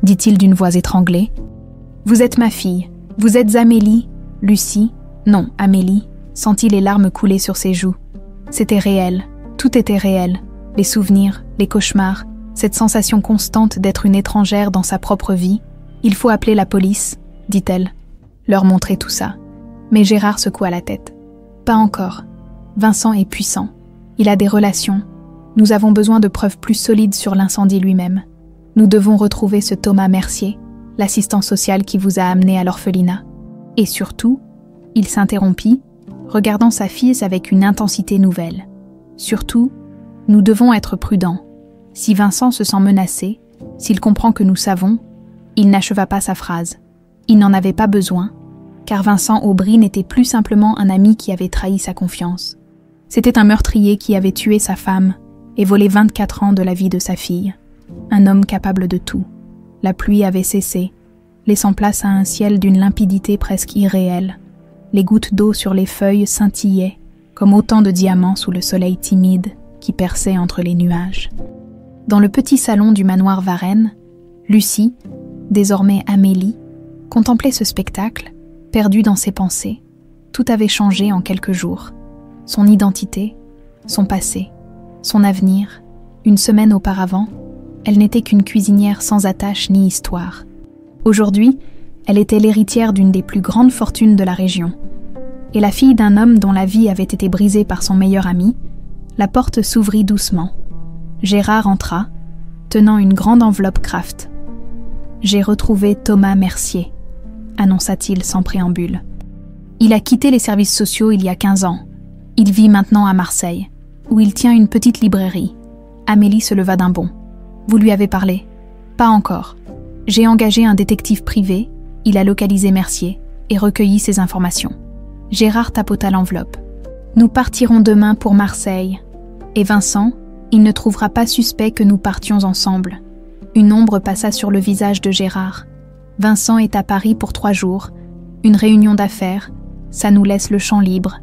dit-il d'une voix étranglée. « Vous êtes ma fille, vous êtes Amélie, Lucie, non, Amélie, sentit les larmes couler sur ses joues. C'était réel, tout était réel, les souvenirs, les cauchemars, cette sensation constante d'être une étrangère dans sa propre vie. Il faut appeler la police, dit-elle, leur montrer tout ça. Mais Gérard secoua la tête. Pas encore. Vincent est puissant. Il a des relations. Nous avons besoin de preuves plus solides sur l'incendie lui-même. Nous devons retrouver ce Thomas Mercier, l'assistant social qui vous a amené à l'orphelinat. Et surtout, il s'interrompit, regardant sa fille avec une intensité nouvelle. Surtout, nous devons être prudents. Si Vincent se sent menacé, s'il comprend que nous savons, il n'acheva pas sa phrase. Il n'en avait pas besoin, car Vincent Aubry n'était plus simplement un ami qui avait trahi sa confiance. C'était un meurtrier qui avait tué sa femme et volé 24 ans de la vie de sa fille. Un homme capable de tout. La pluie avait cessé, laissant place à un ciel d'une limpidité presque irréelle. Les gouttes d'eau sur les feuilles scintillaient, comme autant de diamants sous le soleil timide qui perçait entre les nuages. Dans le petit salon du manoir Varenne, Lucie, désormais Amélie, contemplait ce spectacle, perdue dans ses pensées. Tout avait changé en quelques jours. Son identité, son passé, son avenir. Une semaine auparavant, elle n'était qu'une cuisinière sans attache ni histoire. Aujourd'hui, Elle était l'héritière d'une des plus grandes fortunes de la région. Et la fille d'un homme dont la vie avait été brisée par son meilleur ami. La porte s'ouvrit doucement. Gérard entra, tenant une grande enveloppe Kraft. « J'ai retrouvé Thomas Mercier », annonça-t-il sans préambule. Il a quitté les services sociaux il y a 15 ans. Il vit maintenant à Marseille, où il tient une petite librairie. Amélie se leva d'un bond. « Vous lui avez parlé ?»« Pas encore. J'ai engagé un détective privé, il a localisé Mercier et recueilli ses informations. » Gérard tapota l'enveloppe. « Nous partirons demain pour Marseille. Et Vincent, il ne trouvera pas suspect que nous partions ensemble. » Une ombre passa sur le visage de Gérard. Vincent est à Paris pour 3 jours. Une réunion d'affaires, ça nous laisse le champ libre.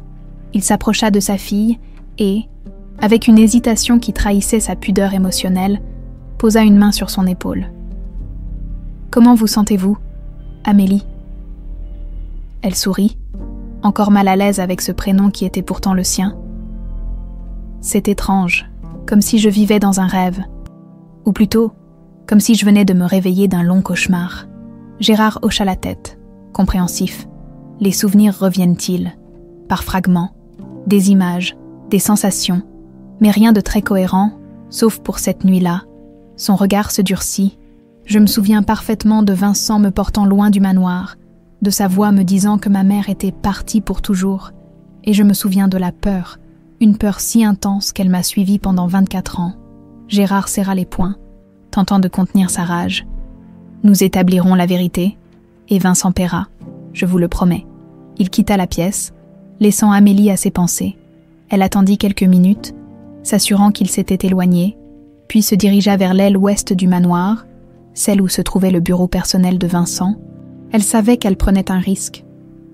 Il s'approcha de sa fille et, avec une hésitation qui trahissait sa pudeur émotionnelle, posa une main sur son épaule. « Comment vous sentez-vous, Amélie ?» Elle sourit, encore mal à l'aise avec ce prénom qui était pourtant le sien. « C'est étrange, comme si je vivais dans un rêve. Ou plutôt, comme si je venais de me réveiller d'un long cauchemar. » Gérard hocha la tête, compréhensif. Les souvenirs reviennent-ils, par fragments, des images, des sensations, mais rien de très cohérent, sauf pour cette nuit-là. Son regard se durcit. Je me souviens parfaitement de Vincent me portant loin du manoir, de sa voix me disant que ma mère était partie pour toujours, et je me souviens de la peur, une peur si intense qu'elle m'a suivi pendant 24 ans. Gérard serra les poings, tentant de contenir sa rage. Nous établirons la vérité, et Vincent paiera, je vous le promets. Il quitta la pièce, laissant Amélie à ses pensées. Elle attendit quelques minutes, s'assurant qu'il s'était éloigné, puis se dirigea vers l'aile ouest du manoir, celle où se trouvait le bureau personnel de Vincent. Elle savait qu'elle prenait un risque.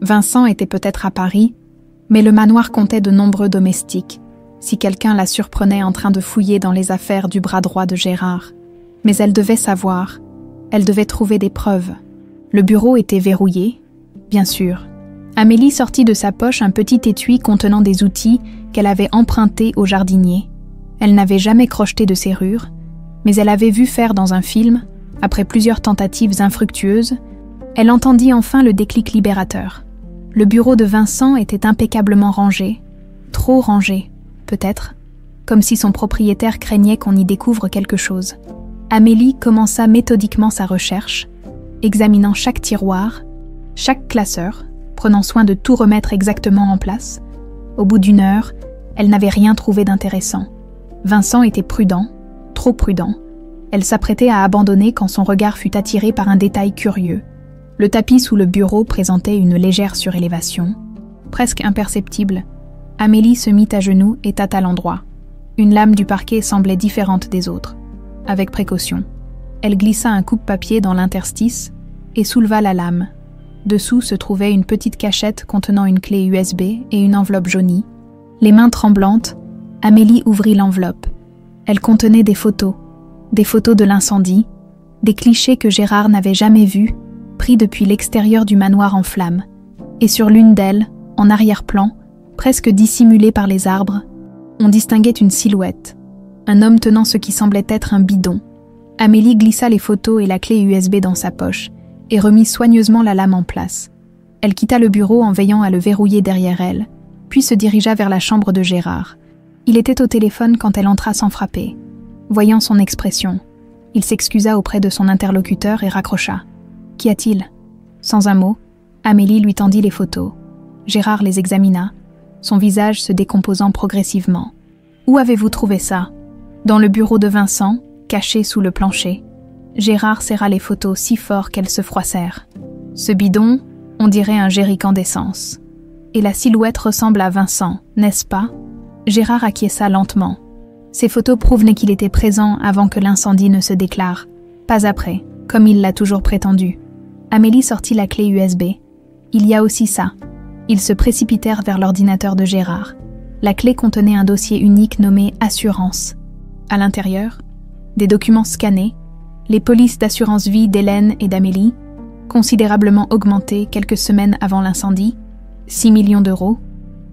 Vincent était peut-être à Paris, mais le manoir comptait de nombreux domestiques, si quelqu'un la surprenait en train de fouiller dans les affaires du bras droit de Gérard. Mais elle devait savoir, elle devait trouver des preuves. Le bureau était verrouillé, bien sûr. Amélie sortit de sa poche un petit étui contenant des outils qu'elle avait empruntés au jardinier. Elle n'avait jamais crocheté de serrure, mais elle avait vu faire dans un film, après plusieurs tentatives infructueuses, elle entendit enfin le déclic libérateur. Le bureau de Vincent était impeccablement rangé, trop rangé, peut-être, comme si son propriétaire craignait qu'on y découvre quelque chose. Amélie commença méthodiquement sa recherche, examinant chaque tiroir, chaque classeur, prenant soin de tout remettre exactement en place. Au bout d'1 heure, elle n'avait rien trouvé d'intéressant. Vincent était prudent, trop prudent. Elle s'apprêtait à abandonner quand son regard fut attiré par un détail curieux. Le tapis sous le bureau présentait une légère surélévation. Presque imperceptible, Amélie se mit à genoux et tâta l'endroit. Une lame du parquet semblait différente des autres. Avec précaution, elle glissa un coupe-papier dans l'interstice et souleva la lame. Dessous se trouvait une petite cachette contenant une clé USB et une enveloppe jaunie. Les mains tremblantes, Amélie ouvrit l'enveloppe. Elle contenait des photos de l'incendie, des clichés que Gérard n'avait jamais vus, pris depuis l'extérieur du manoir en flammes. Et sur l'une d'elles, en arrière-plan, presque dissimulée par les arbres, on distinguait une silhouette, un homme tenant ce qui semblait être un bidon. Amélie glissa les photos et la clé USB dans sa poche et remit soigneusement la lame en place. Elle quitta le bureau en veillant à le verrouiller derrière elle, puis se dirigea vers la chambre de Gérard. Il était au téléphone quand elle entra sans frapper. Voyant son expression, il s'excusa auprès de son interlocuteur et raccrocha. « Qu'y a-t-il » Sans un mot, Amélie lui tendit les photos. Gérard les examina, son visage se décomposant progressivement. « Où avez-vous trouvé ça ?»« Dans le bureau de Vincent, caché sous le plancher. » Gérard serra les photos si fort qu'elles se froissèrent. « Ce bidon, on dirait un jerrycan d'essence. Et la silhouette ressemble à Vincent, n'est-ce pas ?» Gérard acquiesça lentement. Ces photos prouvent qu'il était présent avant que l'incendie ne se déclare, pas après, comme il l'a toujours prétendu. Amélie sortit la clé USB. Il y a aussi ça. Ils se précipitèrent vers l'ordinateur de Gérard. La clé contenait un dossier unique nommé « Assurance ». À l'intérieur, des documents scannés, les polices d'assurance vie d'Hélène et d'Amélie, considérablement augmentées quelques semaines avant l'incendie. 6 millions d'euros,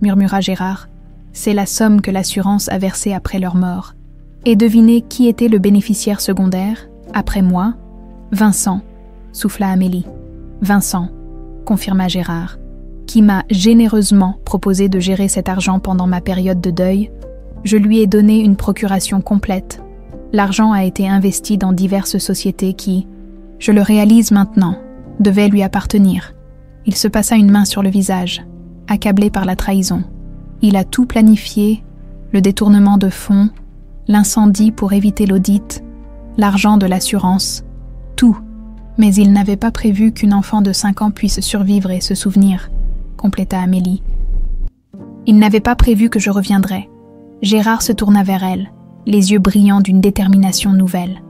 murmura Gérard. C'est la somme que l'assurance a versée après leur mort. Et devinez qui était le bénéficiaire secondaire, après moi ? Vincent, souffla Amélie. Vincent, confirma Gérard, qui m'a généreusement proposé de gérer cet argent pendant ma période de deuil. Je lui ai donné une procuration complète. L'argent a été investi dans diverses sociétés qui, je le réalise maintenant, devaient lui appartenir. Il se passa une main sur le visage, accablé par la trahison. Il a tout planifié, le détournement de fonds, l'incendie pour éviter l'audit, l'argent de l'assurance, tout. Mais il n'avait pas prévu qu'une enfant de 5 ans puisse survivre et se souvenir, compléta Amélie. Il n'avait pas prévu que je reviendrais. Gérard se tourna vers elle, les yeux brillants d'une détermination nouvelle.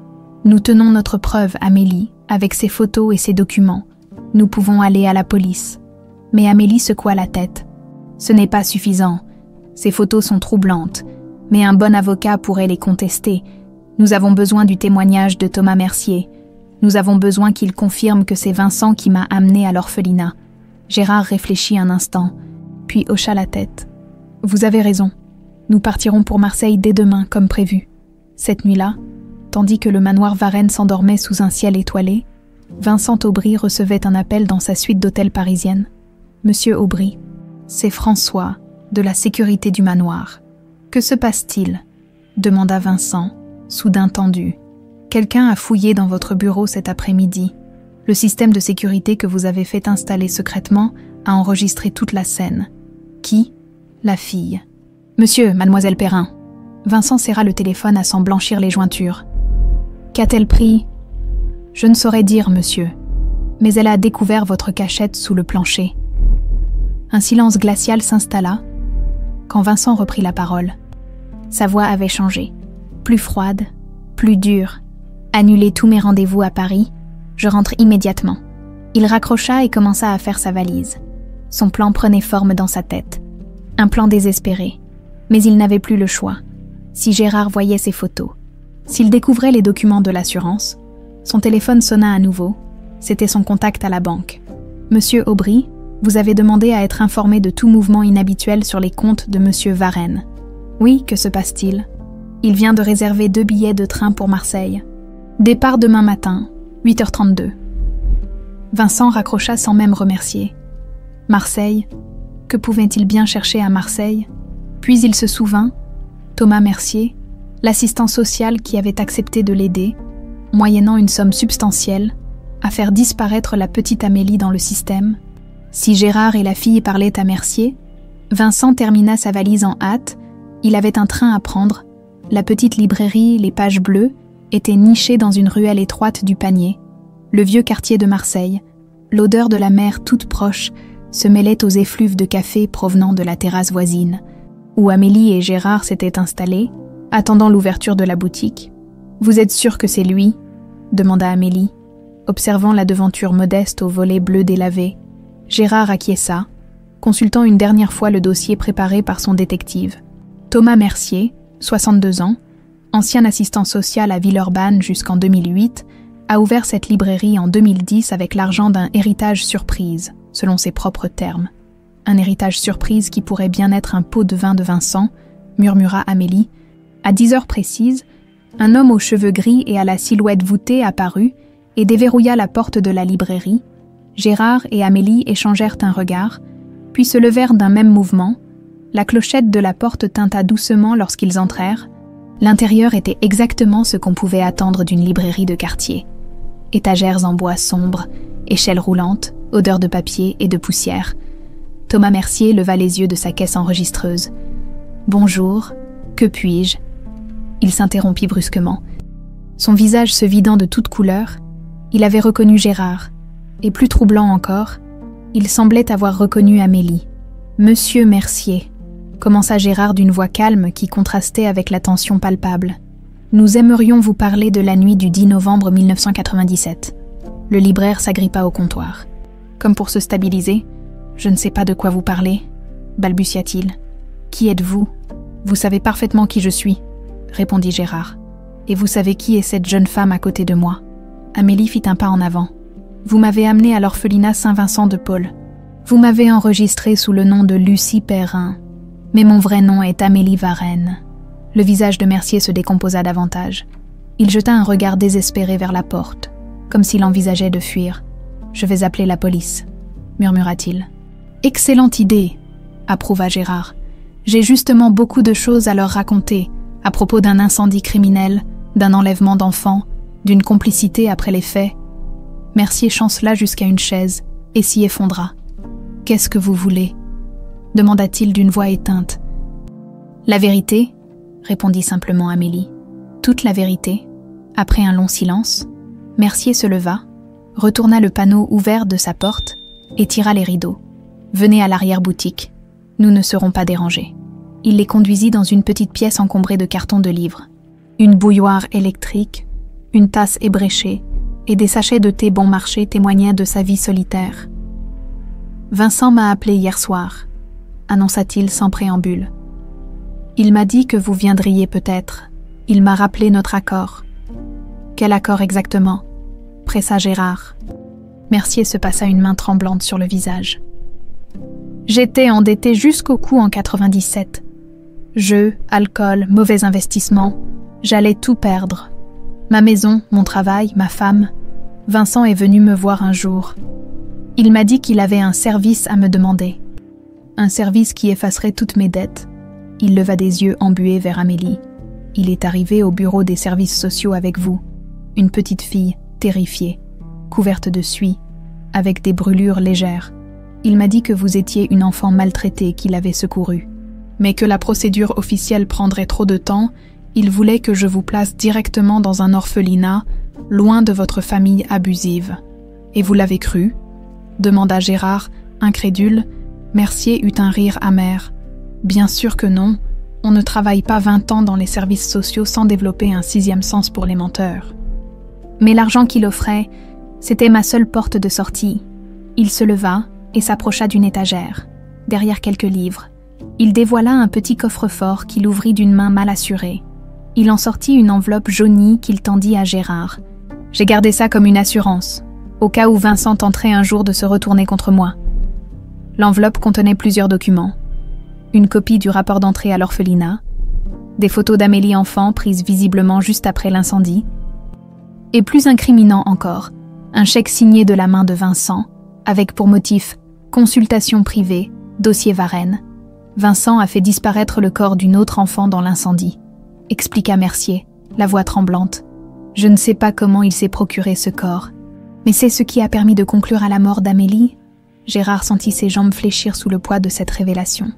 Nous tenons notre preuve, Amélie, avec ses photos et ses documents. Nous pouvons aller à la police. Mais Amélie secoua la tête. Ce n'est pas suffisant. Ces photos sont troublantes, mais un bon avocat pourrait les contester. Nous avons besoin du témoignage de Thomas Mercier. Nous avons besoin qu'il confirme que c'est Vincent qui m'a amené à l'orphelinat. Gérard réfléchit un instant, puis hocha la tête. Vous avez raison. Nous partirons pour Marseille dès demain, comme prévu. Cette nuit-là, tandis que le manoir Varenne s'endormait sous un ciel étoilé, Vincent Aubry recevait un appel dans sa suite d'hôtel parisienne. « Monsieur Aubry, c'est François, de la sécurité du manoir. Que se passe-t-il » demanda Vincent, soudain tendu. « Quelqu'un a fouillé dans votre bureau cet après-midi. Le système de sécurité que vous avez fait installer secrètement a enregistré toute la scène. Qui ? La fille. Monsieur, mademoiselle Perrin. » Vincent serra le téléphone à s'en blanchir les jointures. « Qu'a-t-elle pris ? » ?»« Je ne saurais dire, monsieur. Mais elle a découvert votre cachette sous le plancher. » Un silence glacial s'installa quand Vincent reprit la parole. Sa voix avait changé. Plus froide, plus dure. « Annulez tous mes rendez-vous à Paris. Je rentre immédiatement. » Il raccrocha et commença à faire sa valise. Son plan prenait forme dans sa tête. Un plan désespéré. Mais il n'avait plus le choix. Si Gérard voyait ses photos, s'il découvrait les documents de l'assurance, son téléphone sonna à nouveau. C'était son contact à la banque. « Monsieur Aubry, vous avez demandé à être informé de tout mouvement inhabituel sur les comptes de Monsieur Varenne. »« Oui, que se passe-t-il ?»« Il vient de réserver 2 billets de train pour Marseille. Départ demain matin, 8h32. » Vincent raccrocha sans même remercier. Marseille, que pouvait-il bien chercher à Marseille ? Puis il se souvint, Thomas Mercier, l'assistant social qui avait accepté de l'aider, moyennant une somme substantielle, à faire disparaître la petite Amélie dans le système. Si Gérard et la fille parlaient à Mercier, Vincent termina sa valise en hâte, il avait un train à prendre, la petite librairie Les Pages Bleues était nichée dans une ruelle étroite du Panier. Le vieux quartier de Marseille, l'odeur de la mer toute proche, se mêlait aux effluves de café provenant de la terrasse voisine, où Amélie et Gérard s'étaient installés, attendant l'ouverture de la boutique. « Vous êtes sûr que c'est lui ?» demanda Amélie, observant la devanture modeste aux volets bleus délavés. Gérard acquiesça, consultant une dernière fois le dossier préparé par son détective. Thomas Mercier, 62 ans, ancien assistant social à Villeurbanne jusqu'en 2008, a ouvert cette librairie en 2010 avec l'argent d'un héritage surprise, selon ses propres termes. Un héritage surprise qui pourrait bien être un pot de vin de Vincent, murmura Amélie. À 10 heures précises, un homme aux cheveux gris et à la silhouette voûtée apparut et déverrouilla la porte de la librairie. Gérard et Amélie échangèrent un regard, puis se levèrent d'un même mouvement. La clochette de la porte tinta doucement lorsqu'ils entrèrent. L'intérieur était exactement ce qu'on pouvait attendre d'une librairie de quartier. Étagères en bois sombre, échelles roulantes, odeur de papier et de poussière. Thomas Mercier leva les yeux de sa caisse enregistreuse. « Bonjour, que puis-je » Il s'interrompit brusquement. Son visage se vidant de toute couleur, il avait reconnu Gérard. Et plus troublant encore, il semblait avoir reconnu Amélie. « Monsieur Mercier », commença Gérard d'une voix calme qui contrastait avec la tension palpable. « Nous aimerions vous parler de la nuit du 10 novembre 1997. » Le libraire s'agrippa au comptoir. Comme pour se stabiliser, « Je ne sais pas de quoi vous parlez, » balbutia-t-il. « Qui êtes-vous ? Vous savez parfaitement qui je suis, » répondit Gérard. « Et vous savez qui est cette jeune femme à côté de moi ?» Amélie fit un pas en avant. « Vous m'avez amené à l'orphelinat Saint-Vincent de Paul. Vous m'avez enregistré sous le nom de Lucie Perrin. Mais mon vrai nom est Amélie Varenne. » Le visage de Mercier se décomposa davantage. Il jeta un regard désespéré vers la porte, comme s'il envisageait de fuir. Je vais appeler la police, murmura-t-il. Excellente idée, approuva Gérard. J'ai justement beaucoup de choses à leur raconter à propos d'un incendie criminel, d'un enlèvement d'enfants, d'une complicité après les faits. Mercier chancela jusqu'à une chaise et s'y effondra. « Qu'est-ce que vous voulez ?» demanda-t-il d'une voix éteinte. « La vérité ?» répondit simplement Amélie. « Toute la vérité ?» Après un long silence, Mercier se leva, retourna le panneau ouvert de sa porte et tira les rideaux. « Venez à l'arrière-boutique, nous ne serons pas dérangés. » Il les conduisit dans une petite pièce encombrée de cartons de livres. Une bouilloire électrique, une tasse ébréchée et des sachets de thé bon marché témoignaient de sa vie solitaire. « Vincent m'a appelé hier soir, » annonça-t-il sans préambule. « Il m'a dit que vous viendriez peut-être. Il m'a rappelé notre accord. » « Quel accord exactement ?» pressa Gérard. Mercier se passa une main tremblante sur le visage. « J'étais endetté jusqu'au cou en 97. Jeux, alcool, mauvais investissements. J'allais tout perdre. Ma maison, mon travail, ma femme. Vincent est venu me voir un jour. Il m'a dit qu'il avait un service à me demander. Un service qui effacerait toutes mes dettes. » Il leva des yeux embués vers Amélie. « Il est arrivé au bureau des services sociaux avec vous. Une petite fille, terrifiée, couverte de suie, avec des brûlures légères. Il m'a dit que vous étiez une enfant maltraitée qu'il avait secourue. Mais que la procédure officielle prendrait trop de temps, il voulait que je vous place directement dans un orphelinat, loin de votre famille abusive. Et vous l'avez cru ?» demanda Gérard, incrédule. Mercier eut un rire amer. « Bien sûr que non. On ne travaille pas 20 ans dans les services sociaux sans développer un 6e sens pour les menteurs. » Mais l'argent qu'il offrait, c'était ma seule porte de sortie. Il se leva et s'approcha d'une étagère, derrière quelques livres. Il dévoila un petit coffre-fort qu'il ouvrit d'une main mal assurée. Il en sortit une enveloppe jaunie qu'il tendit à Gérard. « J'ai gardé ça comme une assurance, au cas où Vincent tenterait un jour de se retourner contre moi. » L'enveloppe contenait plusieurs documents. Une copie du rapport d'entrée à l'orphelinat, des photos d'Amélie enfant prises visiblement juste après l'incendie, et plus incriminant encore, un chèque signé de la main de Vincent, avec pour motif « Consultation privée, dossier Varenne. Vincent a fait disparaître le corps d'une autre enfant dans l'incendie », expliqua Mercier, la voix tremblante. « Je ne sais pas comment il s'est procuré ce corps, mais c'est ce qui a permis de conclure à la mort d'Amélie. » Gérard sentit ses jambes fléchir sous le poids de cette révélation.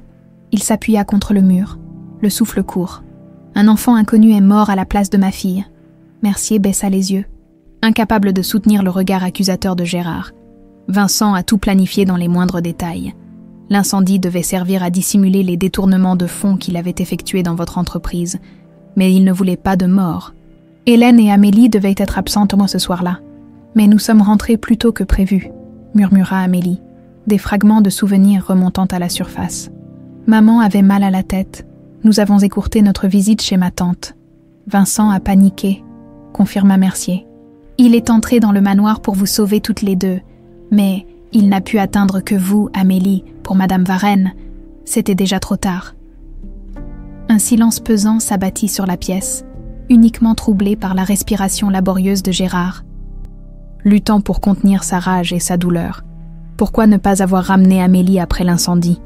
Il s'appuya contre le mur, le souffle court. « Un enfant inconnu est mort à la place de ma fille. » Mercier baissa les yeux, incapable de soutenir le regard accusateur de Gérard. Vincent a tout planifié dans les moindres détails. L'incendie devait servir à dissimuler les détournements de fonds qu'il avait effectués dans votre entreprise, mais il ne voulait pas de mort. Hélène et Amélie devaient être absentes ce soir-là. Mais nous sommes rentrés plus tôt que prévu, murmura Amélie, des fragments de souvenirs remontant à la surface. Maman avait mal à la tête. Nous avons écourté notre visite chez ma tante. Vincent a paniqué, confirma Mercier. Il est entré dans le manoir pour vous sauver toutes les deux, mais il n'a pu atteindre que vous, Amélie, pour Madame Varenne. C'était déjà trop tard. Un silence pesant s'abattit sur la pièce, uniquement troublé par la respiration laborieuse de Gérard. Luttant pour contenir sa rage et sa douleur. « Pourquoi ne pas avoir ramené Amélie après l'incendie ?»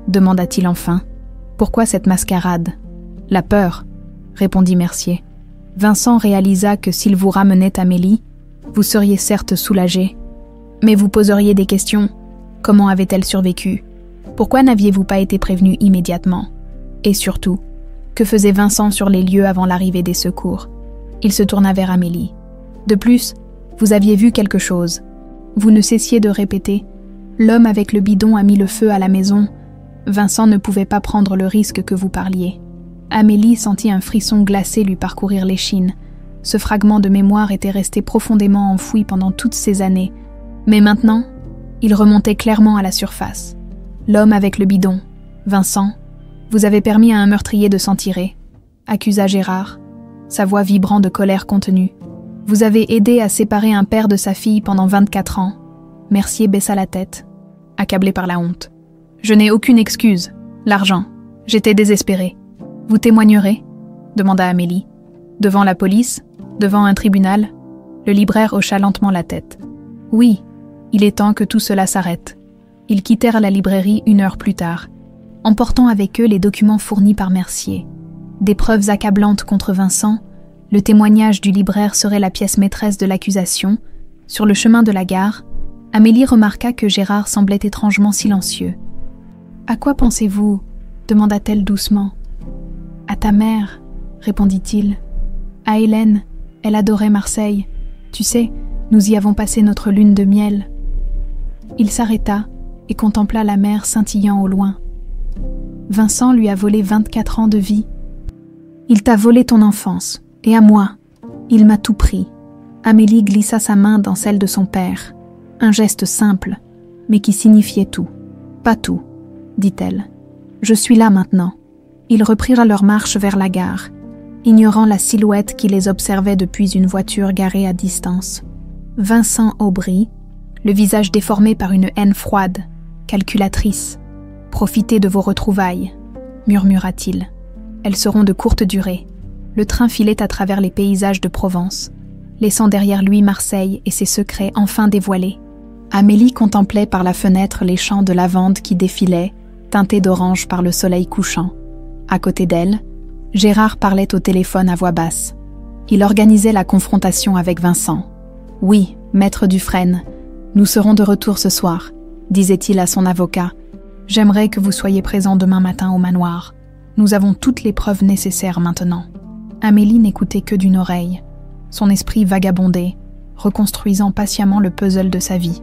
demanda-t-il enfin. « Pourquoi cette mascarade ?»« La peur », répondit Mercier. Vincent réalisa que s'il vous ramenait Amélie, vous seriez certes soulagé, mais vous poseriez des questions. Comment avait-elle survécu? Pourquoi n'aviez-vous pas été prévenu immédiatement? Et surtout, que faisait Vincent sur les lieux avant l'arrivée des secours? Il se tourna vers Amélie. De plus, vous aviez vu quelque chose. Vous ne cessiez de répéter. L'homme avec le bidon a mis le feu à la maison. Vincent ne pouvait pas prendre le risque que vous parliez. Amélie sentit un frisson glacé lui parcourir l'échine. Ce fragment de mémoire était resté profondément enfoui pendant toutes ces années. Mais maintenant, il remontait clairement à la surface. L'homme avec le bidon, Vincent, vous avez permis à un meurtrier de s'en tirer, accusa Gérard, sa voix vibrant de colère contenue. Vous avez aidé à séparer un père de sa fille pendant 24 ans. Mercier baissa la tête, accablé par la honte. Je n'ai aucune excuse. L'argent. J'étais désespéré. Vous témoignerez ? Demanda Amélie. Devant la police ? Devant un tribunal ? Le libraire hocha lentement la tête. Oui, Il est temps que tout cela s'arrête. Ils quittèrent la librairie 1 heure plus tard, emportant avec eux les documents fournis par Mercier. Des preuves accablantes contre Vincent, le témoignage du libraire serait la pièce maîtresse de l'accusation. Sur le chemin de la gare, Amélie remarqua que Gérard semblait étrangement silencieux. « À quoi pensez-vous » demanda-t-elle doucement. « À ta mère, » répondit-il. « À Hélène, elle adorait Marseille. Tu sais, nous y avons passé notre lune de miel. » Il s'arrêta et contempla la mer scintillant au loin. « Vincent lui a volé 24 ans de vie. Il t'a volé ton enfance, et à moi. Il m'a tout pris. » Amélie glissa sa main dans celle de son père. Un geste simple, mais qui signifiait tout. « Pas tout, » dit-elle. « Je suis là maintenant. » Ils reprirent leur marche vers la gare, ignorant la silhouette qui les observait depuis une voiture garée à distance. Vincent Aubry, le visage déformé par une haine froide, calculatrice. « Profitez de vos retrouvailles, » murmura-t-il. « Elles seront de courte durée. » Le train filait à travers les paysages de Provence, laissant derrière lui Marseille et ses secrets enfin dévoilés. Amélie contemplait par la fenêtre les champs de lavande qui défilaient, teintés d'orange par le soleil couchant. À côté d'elle, Gérard parlait au téléphone à voix basse. Il organisait la confrontation avec Vincent. « Oui, maître Dufresne, nous serons de retour ce soir, » disait-il à son avocat. « J'aimerais que vous soyez présent demain matin au manoir. Nous avons toutes les preuves nécessaires maintenant. » Amélie n'écoutait que d'une oreille. Son esprit vagabondait, reconstruisant patiemment le puzzle de sa vie.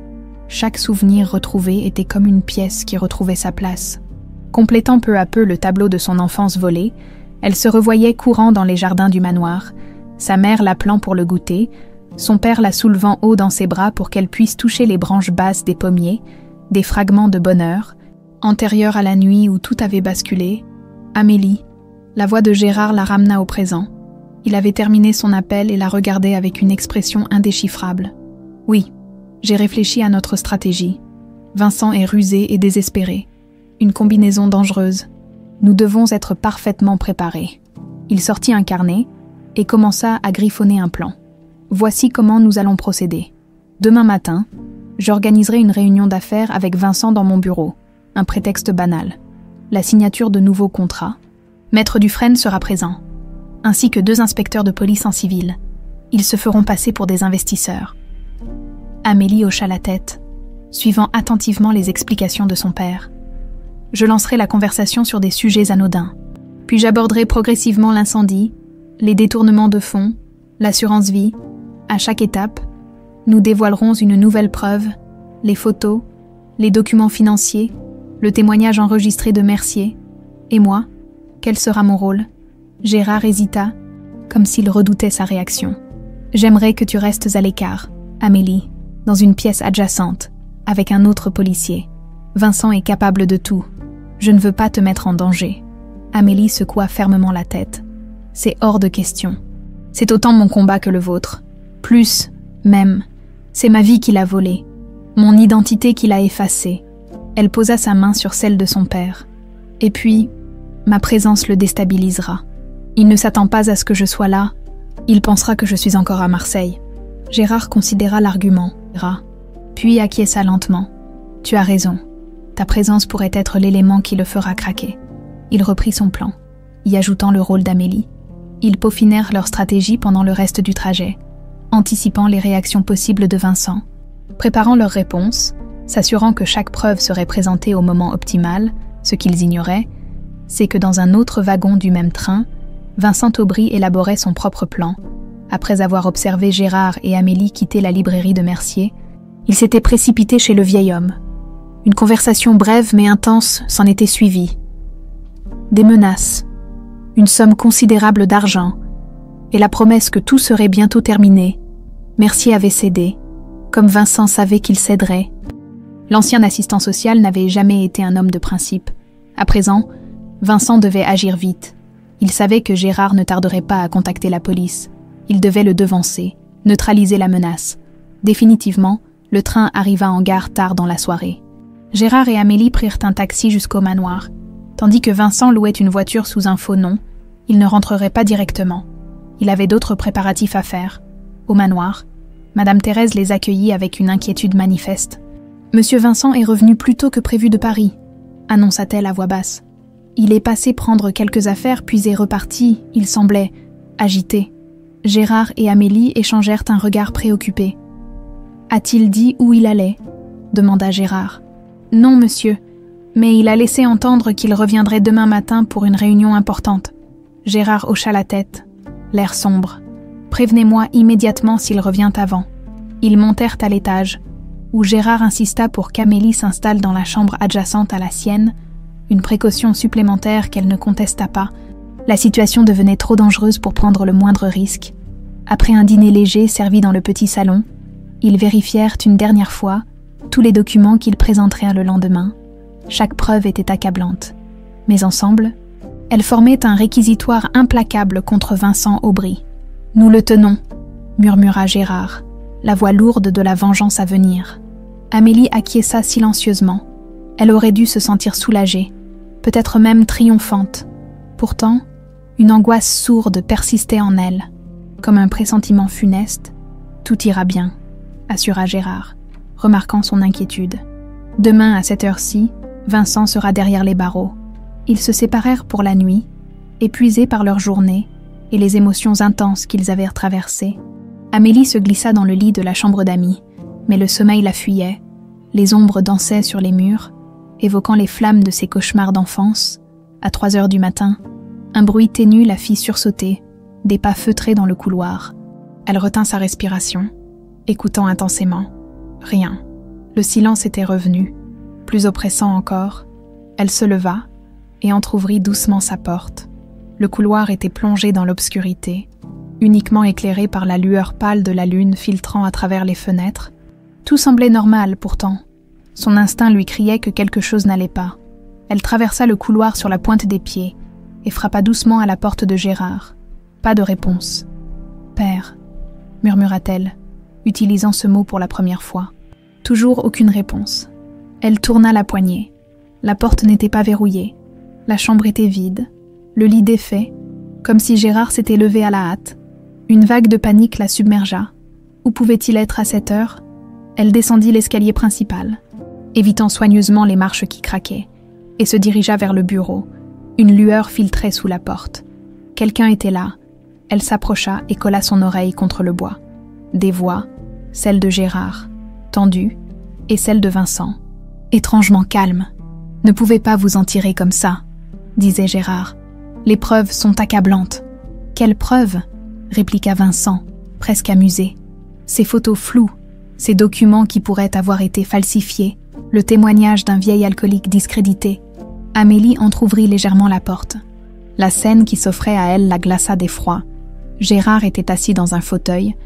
Chaque souvenir retrouvé était comme une pièce qui retrouvait sa place. Complétant peu à peu le tableau de son enfance volée, elle se revoyait courant dans les jardins du manoir, sa mère l'appelant pour le goûter, son père la soulevant haut dans ses bras pour qu'elle puisse toucher les branches basses des pommiers, des fragments de bonheur. Antérieure à la nuit où tout avait basculé, Amélie, la voix de Gérard la ramena au présent. Il avait terminé son appel et la regardait avec une expression indéchiffrable. « Oui, j'ai réfléchi à notre stratégie. Vincent est rusé et désespéré. Une combinaison dangereuse. Nous devons être parfaitement préparés. » Il sortit un carnet et commença à griffonner un plan. « Voici comment nous allons procéder. Demain matin, j'organiserai une réunion d'affaires avec Vincent dans mon bureau. Un prétexte banal. La signature de nouveaux contrats. Maître Dufresne sera présent, ainsi que 2 inspecteurs de police en civil. Ils se feront passer pour des investisseurs. » Amélie hocha la tête, suivant attentivement les explications de son père. « Je lancerai la conversation sur des sujets anodins. Puis j'aborderai progressivement l'incendie, les détournements de fonds, l'assurance vie. À chaque étape, nous dévoilerons une nouvelle preuve, les photos, les documents financiers, le témoignage enregistré de Mercier. Et moi, quel sera mon rôle ?» Gérard hésita, comme s'il redoutait sa réaction. « J'aimerais que tu restes à l'écart, Amélie, dans une pièce adjacente, avec un autre policier. Vincent est capable de tout. Je ne veux pas te mettre en danger. » Amélie secoua fermement la tête. « C'est hors de question. C'est autant mon combat que le vôtre. Plus, même. C'est ma vie qu'il a volée. Mon identité qu'il a effacée. » Elle posa sa main sur celle de son père. « Et puis, ma présence le déstabilisera. Il ne s'attend pas à ce que je sois là. Il pensera que je suis encore à Marseille. » Gérard considéra l'argument, puis acquiesça lentement. « Tu as raison. Ta présence pourrait être l'élément qui le fera craquer. » Il reprit son plan, y ajoutant le rôle d'Amélie. Ils peaufinèrent leur stratégie pendant le reste du trajet, anticipant les réactions possibles de Vincent, préparant leurs réponses, s'assurant que chaque preuve serait présentée au moment optimal. Ce qu'ils ignoraient, c'est que dans un autre wagon du même train, Vincent Aubry élaborait son propre plan. Après avoir observé Gérard et Amélie quitter la librairie de Mercier, il s'était précipité chez le vieil homme. Une conversation brève mais intense s'en était suivie. Des menaces, une somme considérable d'argent, et la promesse que tout serait bientôt terminé. Mercier avait cédé, comme Vincent savait qu'il céderait. L'ancien assistant social n'avait jamais été un homme de principe. À présent, Vincent devait agir vite. Il savait que Gérard ne tarderait pas à contacter la police. Il devait le devancer, neutraliser la menace. Définitivement, le train arriva en gare tard dans la soirée. Gérard et Amélie prirent un taxi jusqu'au manoir. Tandis que Vincent louait une voiture sous un faux nom, il ne rentrerait pas directement. Il avait d'autres préparatifs à faire. Au manoir, Madame Thérèse les accueillit avec une inquiétude manifeste. « Monsieur Vincent est revenu plus tôt que prévu de Paris », annonça-t-elle à voix basse. Il est passé prendre quelques affaires puis est reparti, il semblait agité. Gérard et Amélie échangèrent un regard préoccupé. « A-t-il dit où il allait ?» demanda Gérard. « Non, monsieur, mais il a laissé entendre qu'il reviendrait demain matin pour une réunion importante. » Gérard hocha la tête, l'air sombre. « Prévenez-moi immédiatement s'il revient avant. » Ils montèrent à l'étage, où Gérard insista pour qu'Amélie s'installe dans la chambre adjacente à la sienne, une précaution supplémentaire qu'elle ne contesta pas. La situation devenait trop dangereuse pour prendre le moindre risque. Après un dîner léger servi dans le petit salon, ils vérifièrent une dernière fois tous les documents qu'ils présentèrent le lendemain. Chaque preuve était accablante. Mais ensemble, elles formaient un réquisitoire implacable contre Vincent Aubry. « Nous le tenons », murmura Gérard, la voix lourde de la vengeance à venir. Amélie acquiesça silencieusement. Elle aurait dû se sentir soulagée, peut-être même triomphante. Pourtant, une angoisse sourde persistait en elle. Comme un pressentiment funeste, « Tout ira bien », assura Gérard, remarquant son inquiétude. Demain, à cette heure-ci, Vincent sera derrière les barreaux. Ils se séparèrent pour la nuit, épuisés par leur journée et les émotions intenses qu'ils avaient traversées. Amélie se glissa dans le lit de la chambre d'amis, mais le sommeil la fuyait. Les ombres dansaient sur les murs, évoquant les flammes de ses cauchemars d'enfance. À 3 heures du matin, un bruit ténu la fit sursauter, des pas feutrés dans le couloir. Elle retint sa respiration, écoutant intensément. Rien. Le silence était revenu. Plus oppressant encore, elle se leva et entr'ouvrit doucement sa porte. Le couloir était plongé dans l'obscurité, uniquement éclairé par la lueur pâle de la lune filtrant à travers les fenêtres. Tout semblait normal pourtant. Son instinct lui criait que quelque chose n'allait pas. Elle traversa le couloir sur la pointe des pieds et frappa doucement à la porte de Gérard. Pas de réponse. « Père », murmura-t-elle, utilisant ce mot pour la première fois. Toujours aucune réponse. Elle tourna la poignée. La porte n'était pas verrouillée. La chambre était vide, le lit défait, comme si Gérard s'était levé à la hâte. Une vague de panique la submergea. Où pouvait-il être à cette heure? Elle descendit l'escalier principal, évitant soigneusement les marches qui craquaient, et se dirigea vers le bureau. Une lueur filtrait sous la porte. Quelqu'un était là. Elle s'approcha et colla son oreille contre le bois. Des voix, celle de Gérard, tendue, et celle de Vincent, étrangement calme. « Ne pouvez pas vous en tirer comme ça », disait Gérard. « Les preuves sont accablantes. »« Quelles preuves ?» répliqua Vincent, presque amusé. « Ces photos floues, ces documents qui pourraient avoir été falsifiés, le témoignage d'un vieil alcoolique discrédité. » Amélie entr'ouvrit légèrement la porte. La scène qui s'offrait à elle la glaça d'effroi. Gérard était assis dans un fauteuil,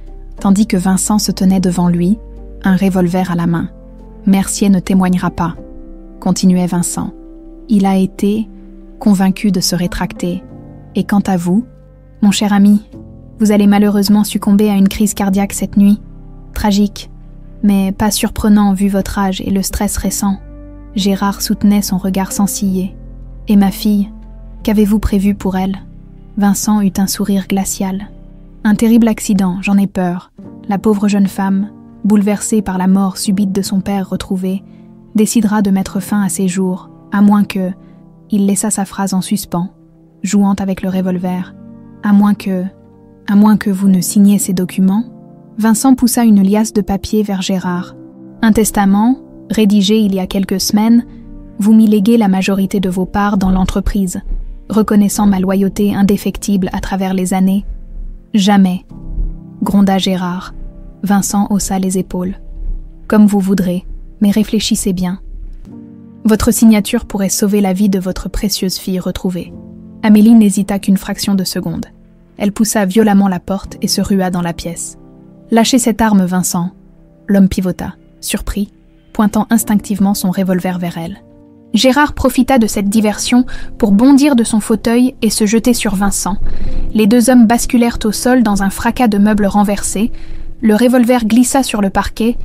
tandis que Vincent se tenait devant lui, un revolver à la main. « Mercier ne témoignera pas », continuait Vincent. « Il a été convaincu de se rétracter. Et quant à vous, mon cher ami, vous allez malheureusement succomber à une crise cardiaque cette nuit. Tragique, mais pas surprenant vu votre âge et le stress récent. » Gérard soutenait son regard sans ciller. « Et ma fille, qu'avez-vous prévu pour elle ?» Vincent eut un sourire glacial. « Un terrible accident, j'en ai peur. La pauvre jeune femme, bouleversée par la mort subite de son père retrouvé, décidera de mettre fin à ses jours, à moins que... » Il laissa sa phrase en suspens, jouant avec le revolver. « À moins que vous ne signiez ces documents ?» Vincent poussa une liasse de papier vers Gérard. « Un testament, rédigé il y a quelques semaines, vous m'y léguez la majorité de vos parts dans l'entreprise, reconnaissant ma loyauté indéfectible à travers les années. »« Jamais », gronda Gérard. Vincent haussa les épaules. « Comme vous voudrez, mais réfléchissez bien. Votre signature pourrait sauver la vie de votre précieuse fille retrouvée. » Amélie n'hésita qu'une fraction de seconde. Elle poussa violemment la porte et se rua dans la pièce. « Lâchez cette arme, Vincent !» L'homme pivota, surpris, pointant instinctivement son revolver vers elle. Gérard profita de cette diversion pour bondir de son fauteuil et se jeter sur Vincent. Les deux hommes basculèrent au sol dans un fracas de meubles renversés. Le revolver glissa sur le parquet.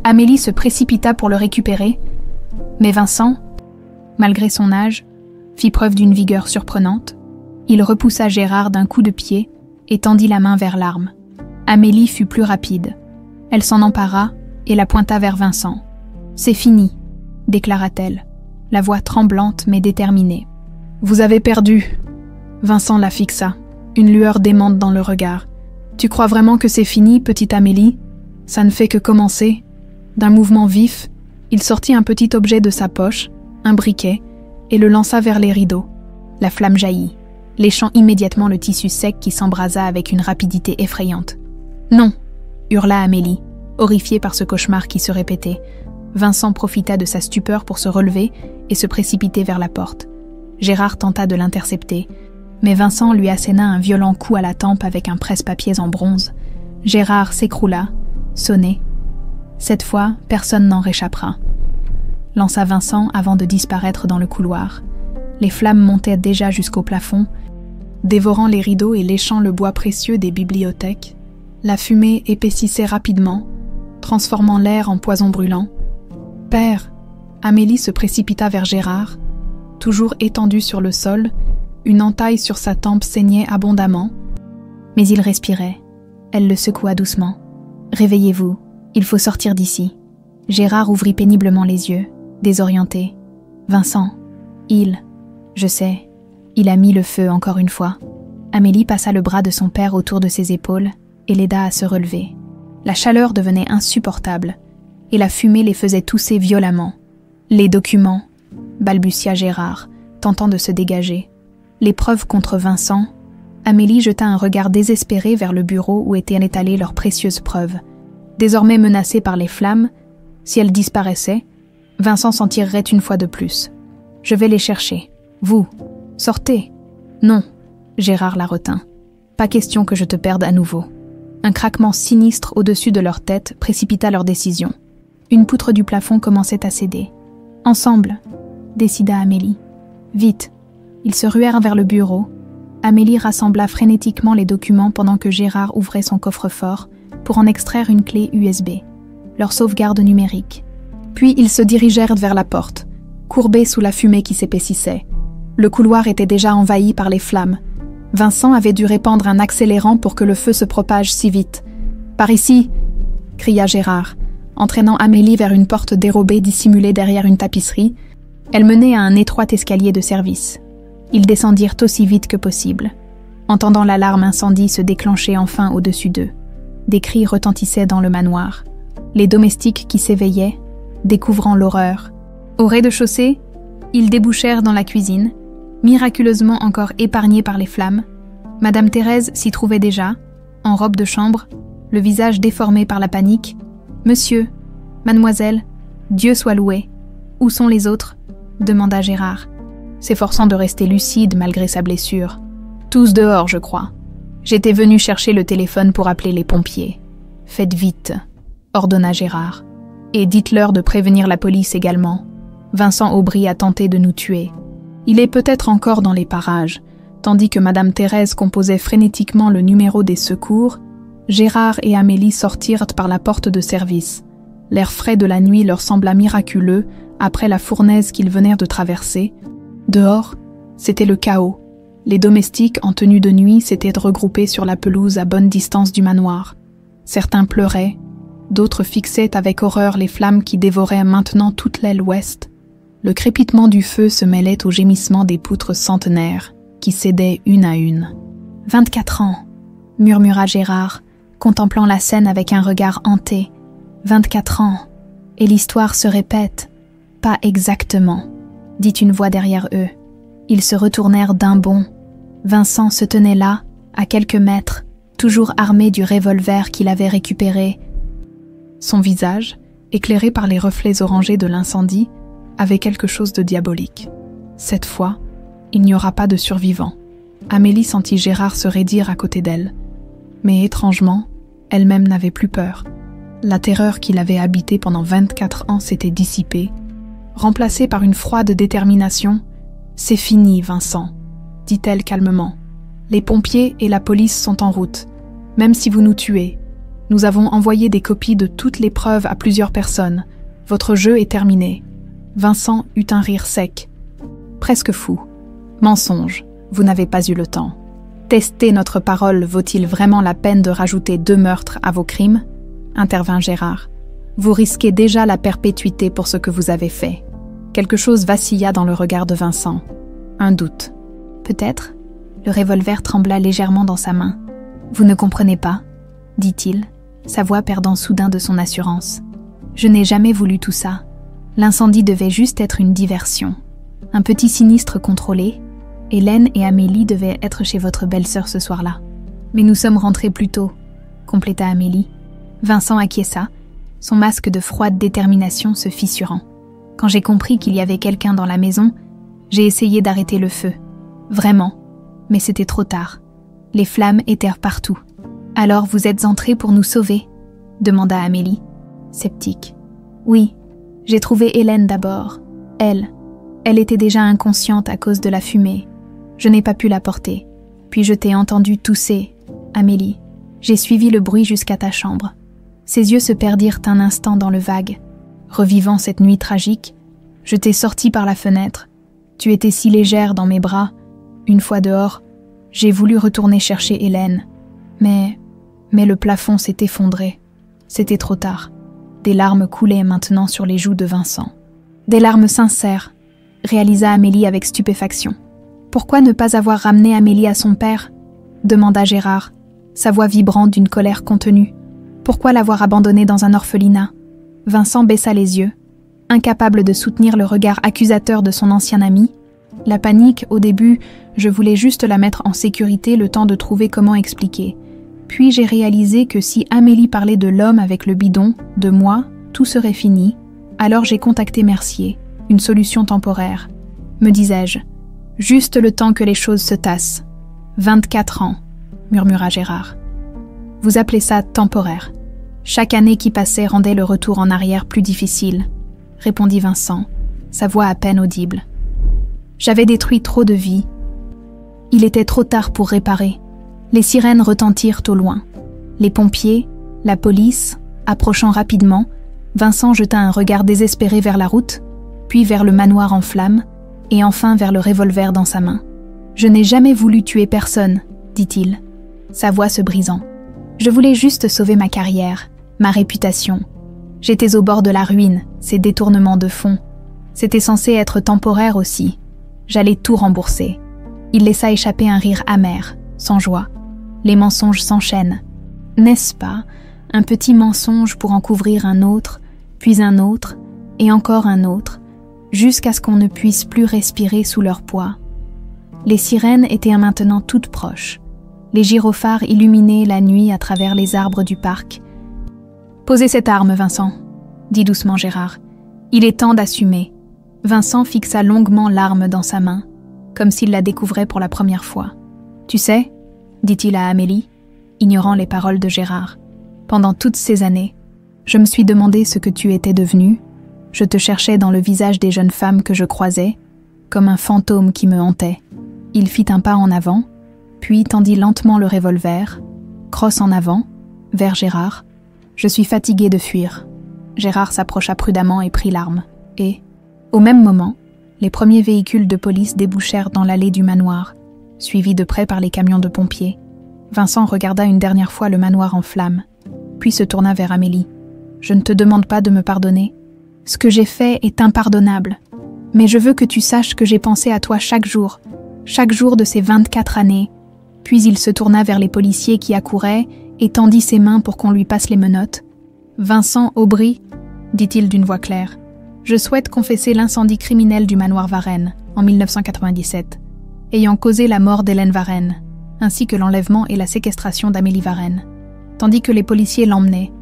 Amélie se précipita pour le récupérer. Mais Vincent, malgré son âge, fit preuve d'une vigueur surprenante. Il repoussa Gérard d'un coup de pied et tendit la main vers l'arme. Amélie fut plus rapide. Elle s'en empara et la pointa vers Vincent. C'est fini, déclara-t-elle, la voix tremblante mais déterminée. Vous avez perdu. Vincent la fixa, une lueur démente dans le regard. Tu crois vraiment que c'est fini, petite Amélie? Ça ne fait que commencer. D'un mouvement vif, il sortit un petit objet de sa poche, un briquet, et le lança vers les rideaux. La flamme jaillit, léchant immédiatement le tissu sec qui s'embrasa avec une rapidité effrayante. « Non !» hurla Amélie, horrifiée par ce cauchemar qui se répétait. Vincent profita de sa stupeur pour se relever et se précipiter vers la porte. Gérard tenta de l'intercepter, mais Vincent lui asséna un violent coup à la tempe avec un presse-papiers en bronze. Gérard s'écroula, sonné. Cette fois, personne n'en réchappera. Lança Vincent avant de disparaître dans le couloir. Les flammes montaient déjà jusqu'au plafond, dévorant les rideaux et léchant le bois précieux des bibliothèques. La fumée épaississait rapidement, transformant l'air en poison brûlant. « Père !» Amélie se précipita vers Gérard. Toujours étendu sur le sol, une entaille sur sa tempe saignait abondamment. Mais il respirait. Elle le secoua doucement. « Réveillez-vous, il faut sortir d'ici. » Gérard ouvrit péniblement les yeux, désorienté. « Vincent, je sais, il a mis le feu encore une fois. » Amélie passa le bras de son père autour de ses épaules et l'aida à se relever. La chaleur devenait insupportable et la fumée les faisait tousser violemment. « Les documents !» balbutia Gérard, tentant de se dégager. Les preuves contre Vincent. Amélie jeta un regard désespéré vers le bureau où étaient étalées leurs précieuses preuves. Désormais menacée par les flammes, si elles disparaissaient, Vincent s'en tirerait une fois de plus. « Je vais les chercher. Vous, sortez. » « Non. » Gérard la retint. « Pas question que je te perde à nouveau. » Un craquement sinistre au-dessus de leur tête précipita leur décision. Une poutre du plafond commençait à céder. « Ensemble !» décida Amélie. « Vite !» Ils se ruèrent vers le bureau. Amélie rassembla frénétiquement les documents pendant que Gérard ouvrait son coffre-fort pour en extraire une clé USB, leur sauvegarde numérique. Puis ils se dirigèrent vers la porte, courbés sous la fumée qui s'épaississait. Le couloir était déjà envahi par les flammes. Vincent avait dû répandre un accélérant pour que le feu se propage si vite. « Par ici !» cria Gérard, entraînant Amélie vers une porte dérobée dissimulée derrière une tapisserie. Elle menait à un étroit escalier de service. Ils descendirent aussi vite que possible, entendant l'alarme incendie se déclencher enfin au-dessus d'eux. Des cris retentissaient dans le manoir. Les domestiques qui s'éveillaient, découvrant l'horreur. Au rez-de-chaussée, ils débouchèrent dans la cuisine, miraculeusement encore épargnée par les flammes. Madame Thérèse s'y trouvait déjà, en robe de chambre, le visage déformé par la panique. « Monsieur, mademoiselle, Dieu soit loué. Où sont les autres ?» demanda Gérard, s'efforçant de rester lucide malgré sa blessure. « Tous dehors, je crois. J'étais venu chercher le téléphone pour appeler les pompiers. Faites vite, » ordonna Gérard. « Et dites-leur de prévenir la police également. Vincent Aubry a tenté de nous tuer. Il est peut-être encore dans les parages. » Tandis que Madame Thérèse composait frénétiquement le numéro des secours, Gérard et Amélie sortirent par la porte de service. L'air frais de la nuit leur sembla miraculeux après la fournaise qu'ils venaient de traverser. Dehors, c'était le chaos. Les domestiques en tenue de nuit s'étaient regroupés sur la pelouse à bonne distance du manoir. Certains pleuraient, d'autres fixaient avec horreur les flammes qui dévoraient maintenant toute l'aile ouest. Le crépitement du feu se mêlait au gémissement des poutres centenaires, qui cédaient une à une. « 24 ans !» murmura Gérard, contemplant la scène avec un regard hanté. « 24 ans, et l'histoire se répète. »« Pas exactement », dit une voix derrière eux. Ils se retournèrent d'un bond. Vincent se tenait là, à quelques mètres, toujours armé du revolver qu'il avait récupéré. Son visage, éclairé par les reflets orangés de l'incendie, avait quelque chose de diabolique. Cette fois, il n'y aura pas de survivants. Amélie sentit Gérard se raidir à côté d'elle. Mais étrangement, elle-même n'avait plus peur. La terreur qui l'avait habitée pendant 24 ans s'était dissipée, remplacée par une froide détermination. « C'est fini, Vincent », dit-elle calmement. « Les pompiers et la police sont en route. Même si vous nous tuez, nous avons envoyé des copies de toutes les preuves à plusieurs personnes. Votre jeu est terminé. » Vincent eut un rire sec, presque fou. « Mensonge, vous n'avez pas eu le temps. Tester notre parole vaut-il vraiment la peine de rajouter 2 meurtres à vos crimes ?» intervint Gérard. Vous risquez déjà la perpétuité pour ce que vous avez fait. » Quelque chose vacilla dans le regard de Vincent. Un doute. Peut-être. Le revolver trembla légèrement dans sa main. « Vous ne comprenez pas, » dit-il, sa voix perdant soudain de son assurance. « Je n'ai jamais voulu tout ça. L'incendie devait juste être une diversion. Un petit sinistre contrôlé. Hélène et Amélie devaient être chez votre belle-sœur ce soir-là. Mais nous sommes rentrés plus tôt, » compléta Amélie. Vincent acquiesça, son masque de froide détermination se fissurant. Quand j'ai compris qu'il y avait quelqu'un dans la maison, j'ai essayé d'arrêter le feu. Vraiment. Mais c'était trop tard. Les flammes étaient partout. « Alors vous êtes entrés pour nous sauver ?» demanda Amélie, sceptique. « Oui, j'ai trouvé Hélène d'abord. Elle était déjà inconsciente à cause de la fumée. Je n'ai pas pu la porter. Puis je t'ai entendu tousser, Amélie. J'ai suivi le bruit jusqu'à ta chambre. » Ses yeux se perdirent un instant dans le vague. Revivant cette nuit tragique, je t'ai sortie par la fenêtre. Tu étais si légère dans mes bras. Une fois dehors, j'ai voulu retourner chercher Hélène. Mais le plafond s'est effondré. C'était trop tard. Des larmes coulaient maintenant sur les joues de Vincent. Des larmes sincères, réalisa Amélie avec stupéfaction. Pourquoi ne pas avoir ramené Amélie à son père ? Demanda Gérard, sa voix vibrante d'une colère contenue. Pourquoi l'avoir abandonnée dans un orphelinat ? Vincent baissa les yeux, incapable de soutenir le regard accusateur de son ancien ami. La panique, au début, je voulais juste la mettre en sécurité le temps de trouver comment expliquer. Puis j'ai réalisé que si Amélie parlait de l'homme avec le bidon, de moi, tout serait fini. Alors j'ai contacté Mercier, une solution temporaire. Me disais-je, juste le temps que les choses se tassent. 24 ans, murmura Gérard. Vous appelez ça temporaire. Chaque année qui passait rendait le retour en arrière plus difficile, répondit Vincent, sa voix à peine audible. J'avais détruit trop de vies. Il était trop tard pour réparer. Les sirènes retentirent au loin. Les pompiers, la police, approchant rapidement, Vincent jeta un regard désespéré vers la route, puis vers le manoir en flammes, et enfin vers le revolver dans sa main. « Je n'ai jamais voulu tuer personne, » dit-il, sa voix se brisant. « Je voulais juste sauver ma carrière, ma réputation. J'étais au bord de la ruine, ces détournements de fonds. C'était censé être temporaire aussi. J'allais tout rembourser. » Il laissa échapper un rire amer, sans joie. Les mensonges s'enchaînent. N'est-ce pas, un petit mensonge pour en couvrir un autre, puis un autre, et encore un autre, jusqu'à ce qu'on ne puisse plus respirer sous leur poids. Les sirènes étaient maintenant toutes proches. Les gyrophares illuminaient la nuit à travers les arbres du parc. « Posez cette arme, Vincent, » dit doucement Gérard. « Il est temps d'assumer. » Vincent fixa longuement l'arme dans sa main, comme s'il la découvrait pour la première fois. « Tu sais, » dit-il à Amélie, ignorant les paroles de Gérard, « pendant toutes ces années, je me suis demandé ce que tu étais devenue. Je te cherchais dans le visage des jeunes femmes que je croisais, comme un fantôme qui me hantait. » Il fit un pas en avant, puis tendit lentement le revolver, crosse en avant, vers Gérard. « Je suis fatigué de fuir. » Gérard s'approcha prudemment et prit l'arme. Et, au même moment, les premiers véhicules de police débouchèrent dans l'allée du manoir, suivis de près par les camions de pompiers. Vincent regarda une dernière fois le manoir en flammes, puis se tourna vers Amélie. « Je ne te demande pas de me pardonner. Ce que j'ai fait est impardonnable. Mais je veux que tu saches que j'ai pensé à toi chaque jour de ces 24 années. » Puis il se tourna vers les policiers qui accouraient et tendit ses mains pour qu'on lui passe les menottes. « Vincent Aubry, » dit-il d'une voix claire, « je souhaite confesser l'incendie criminel du manoir Varenne en 1997, ayant causé la mort d'Hélène Varenne, ainsi que l'enlèvement et la séquestration d'Amélie Varenne. » Tandis que les policiers l'emmenaient,